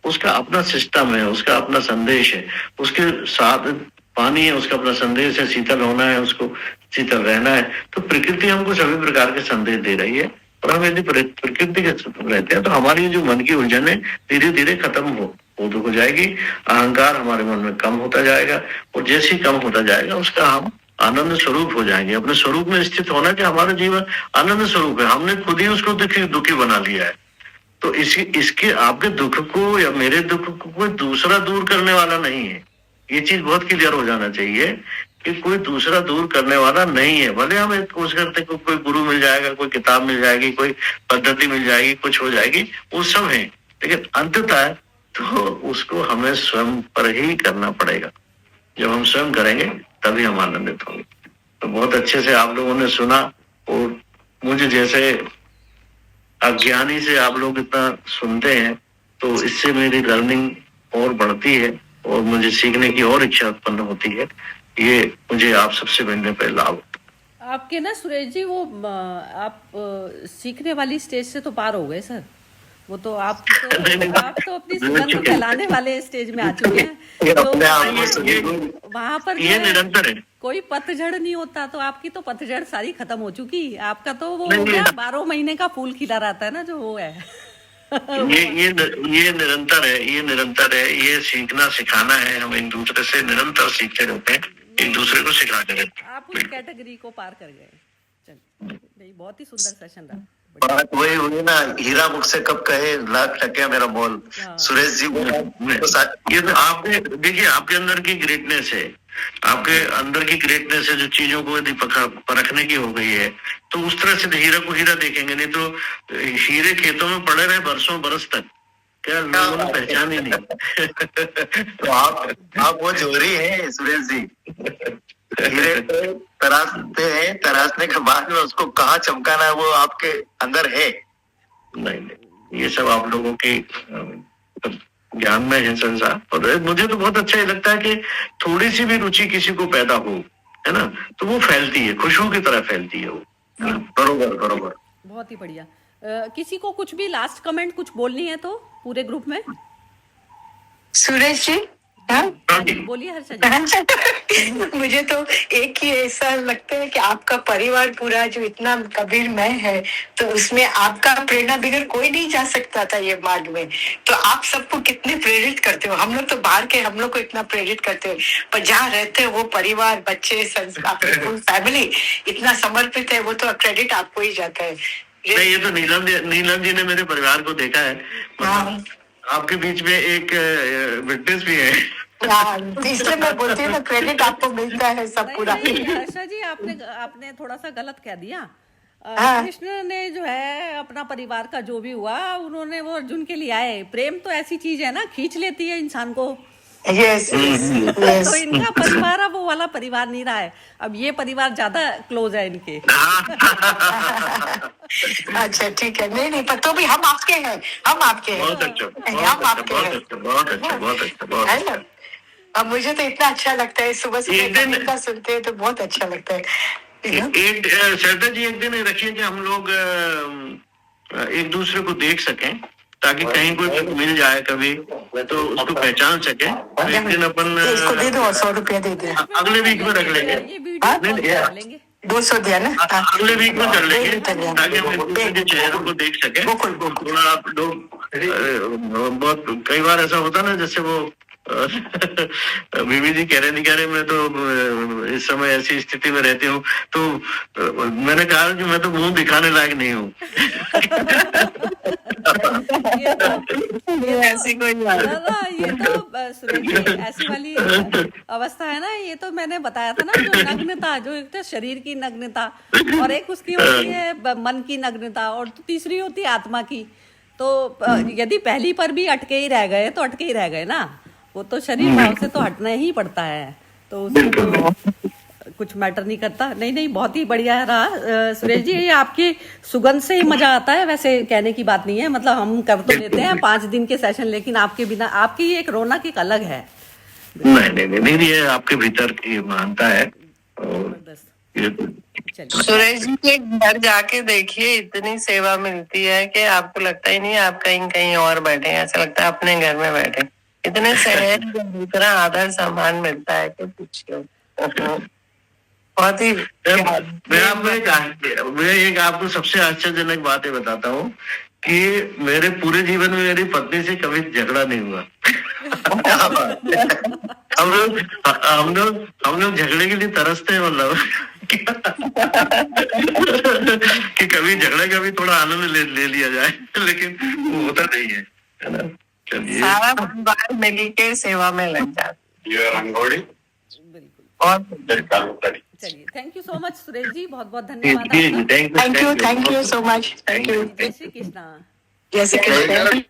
उसका अपना सिस्टम है, उसका अपना संदेश है। उसके साथ पानी है, उसका अपना संदेश है, शीतल होना है, उसको शीतल रहना है। तो प्रकृति हमको सभी प्रकार के संदेश दे रही है, और हम यदि प्रकृति के रहते हैं तो हमारी जो मन की उलझन है धीरे धीरे खत्म हो जाएगी। अहंकार हमारे मन में कम होता जाएगा, और जैसे ही कम होता जाएगा उसका हम आनंद स्वरूप हो जाएंगे। अपने स्वरूप में स्थित होना कि हमारा जीवन आनंद स्वरूप है, हमने खुद ही उसको दुखी बना लिया है। तो इसके आपके दुख को या मेरे दुख को कोई दूसरा दूर करने वाला नहीं है। ये चीज बहुत क्लियर हो जाना चाहिए कि कोई दूसरा दूर करने वाला नहीं है। भले हम कोशिश करते कोई गुरु मिल जाएगा, कोई किताब मिल जाएगी, कोई पद्धति मिल जाएगी, कुछ हो जाएगी, वो सब है, लेकिन अंततः तो उसको हमें स्वयं पर ही करना पड़ेगा। जब हम स्वयं करेंगे तभी हम आनंदित होंगे। तो बहुत अच्छे से आप लोगों ने सुना, और मुझे जैसे अज्ञानी से आप लोग इतना सुनते हैं तो इससे मेरी लर्निंग और बढ़ती है। और मुझे सीखने की और इच्छा उत्पन्न होती है। ये मुझे आप सबसे मिलने पर लाभ। आपके ना सुरेश जी वो आप सीखने वाली स्टेज से तो पार हो गए सर। वो तो आप तो अपनी सुगंध फैलाने वाले स्टेज में आ चुके हैं। तो वहां पर ये निरंतर है, कोई पतझड़ नहीं होता, तो आपकी तो पतझड़ सारी खत्म हो चुकी। आपका तो वो हो गया 12 महीने का फूल खिला रहता है ना, जो वो है। ये निरंतर है, ये निरंतर है, ये सीखना सिखाना है। हम एक दूसरे से निरंतर सीखते रहते हैं, एक दूसरे को सिखाते रहते हैं। आप उस कैटेगरी को पार कर गए। चलिए, बहुत ही सुंदर सेशन रहा। बात वही हुई ना, हीरा मुझसे कब कहे लाख टके मेरा मोल। सुरेश जी ये तो आपने देखिए, आपके अंदर की ग्रेटनेस है, आपके अंदर की ग्रेटनेस है, जो चीजों को यदि परखने की हो गई है, तो उस तरह से हीरा को हीरा देखेंगे। नहीं तो हीरे खेतों में पड़े रहे बरसों बरस तक, क्या लोगों ने पहचान ही नहीं। तो आप वो जोरी है सुरेश जी। हीरे को तराशते हैं, तराशने के बाद में उसको कहाँ चमकाना है वो आपके अंदर है। नहीं, ये सब आप लोगों के ज्ञान में है संसार। और मुझे तो बहुत अच्छा ही लगता है कि थोड़ी सी भी रुचि किसी को पैदा हो, है ना, तो वो फैलती है, खुशबू की तरह फैलती है वो। बरोबर। बहुत ही बढ़िया। किसी को कुछ भी लास्ट कमेंट कुछ बोलनी है तो पूरे ग्रुप में? सूरज जी, हाँ बोलिए हर्षा जी। मुझे तो एक ही ऐसा लगता है कि आपका परिवार पूरा जो इतना कबीर में है, तो उसमें आपका प्रेरणा बिगर कोई नहीं जा सकता था ये मार्ग में। तो आप सबको कितने प्रेरित करते हो। हम लोग तो बाहर के, हम लोग को इतना प्रेरित करते हो, पर जहाँ रहते हो वो परिवार, बच्चे, संस्कार, फैमिली इतना समर्पित है, वो तो क्रेडिट आपको ही जाता है। नहीं, ये तो नीलम जी ने मेरे परिवार को देखा है। हाँ, आपके बीच में एक विटनेस भी है। इसलिए मैं बोलती हूँ क्रेडिट आपको मिलता है सब पूरा। हर्षा जी, आपने थोड़ा सा गलत कह दिया। कृष्ण ने जो है अपना परिवार का जो भी हुआ, उन्होंने वो अर्जुन के लिए आए। प्रेम तो ऐसी चीज है ना, खींच लेती है इंसान को। यस। तो इनका परिवार अब वो वाला परिवार नहीं रहा है, अब ये परिवार ज्यादा क्लोज है इनके। अच्छा ठीक है, नहीं पर तो भी हम आपके हैं, हम आपके हैं, बहुत अच्छा, हम आपके हैं। बहुत अच्छा। है ना। अब मुझे तो इतना अच्छा लगता है, सुबह सुबह का सुनते हैं तो बहुत अच्छा लगता है। एक श्रद्धा जी, एक दिन रखिए कि हम लोग एक दूसरे को देख सकें, ताकि कहीं कोई मिल जाए कभी तो उसको पहचान सके। तो एक दिन अपन इसको दे दो और 100 रुपया दे दे। अगले वीक में रख लेंगे। 200 दिया ना, अगले वीक में कर लेंगे, ताकि हम एक दूसरे के चेहरों को देख सके। थोड़ा आप लोग बहुत कई बार ऐसा होता ना, जैसे वो बीबी जी कह रहे मैं तो इस समय ऐसी स्थिति में रहती हूँ, तो मैंने कहा कि मैं तो मुंह दिखाने लायक नहीं हूँ। ऐसी कोई ये तो सुरेश, ऐसी वाली अवस्था है ना। ये तो मैंने बताया था ना, जो नग्नता, जो एक तो शरीर की नग्नता, और एक उसकी होती है मन की नग्नता, और तीसरी होती है आत्मा की। तो यदि पहली पर भी अटके ही रह गए तो अटके ही रह गए ना, वो तो शरीर भाव से तो हटना ही पड़ता है, तो उसमें तो कुछ मैटर नहीं करता। नहीं, बहुत ही बढ़िया रहा सुरेश जी। ये आपकी सुगंध से ही मजा आता है, वैसे कहने की बात नहीं है। मतलब हम कर तो लेते हैं 5 दिन के सेशन, लेकिन आपके बिना, आपकी एक रौनक एक अलग है। नहीं, ये आपके भीतर की मानता है। सुरेश जी के घर जाके देखिए, इतनी सेवा मिलती है कि आपको लगता ही नहीं आप कहीं और बैठे, ऐसा लगता है अपने घर में बैठे। इतने सहज, इतना आदर सम्मान मिलता है कि पूछिए। बहुत ही मैं एक आपको सबसे आश्चर्यजनक बातें बताता हूँ कि मेरे पूरे जीवन में मेरी पत्नी से कभी झगड़ा नहीं हुआ। हम लोग झगड़े के लिए तरसते हैं, मतलब कि कभी झगड़े का भी थोड़ा आनंद ले लिया जाए, लेकिन वो होता नहीं है ना। चलिए, सारा परिवार मिल के सेवा में लग जाता। चलिए, thank you so much Suresh ji, बहुत बहुत धन्यवाद। Thank you so much. Thank you. जय श्री कृष्णा। जय श्री कृष्ण।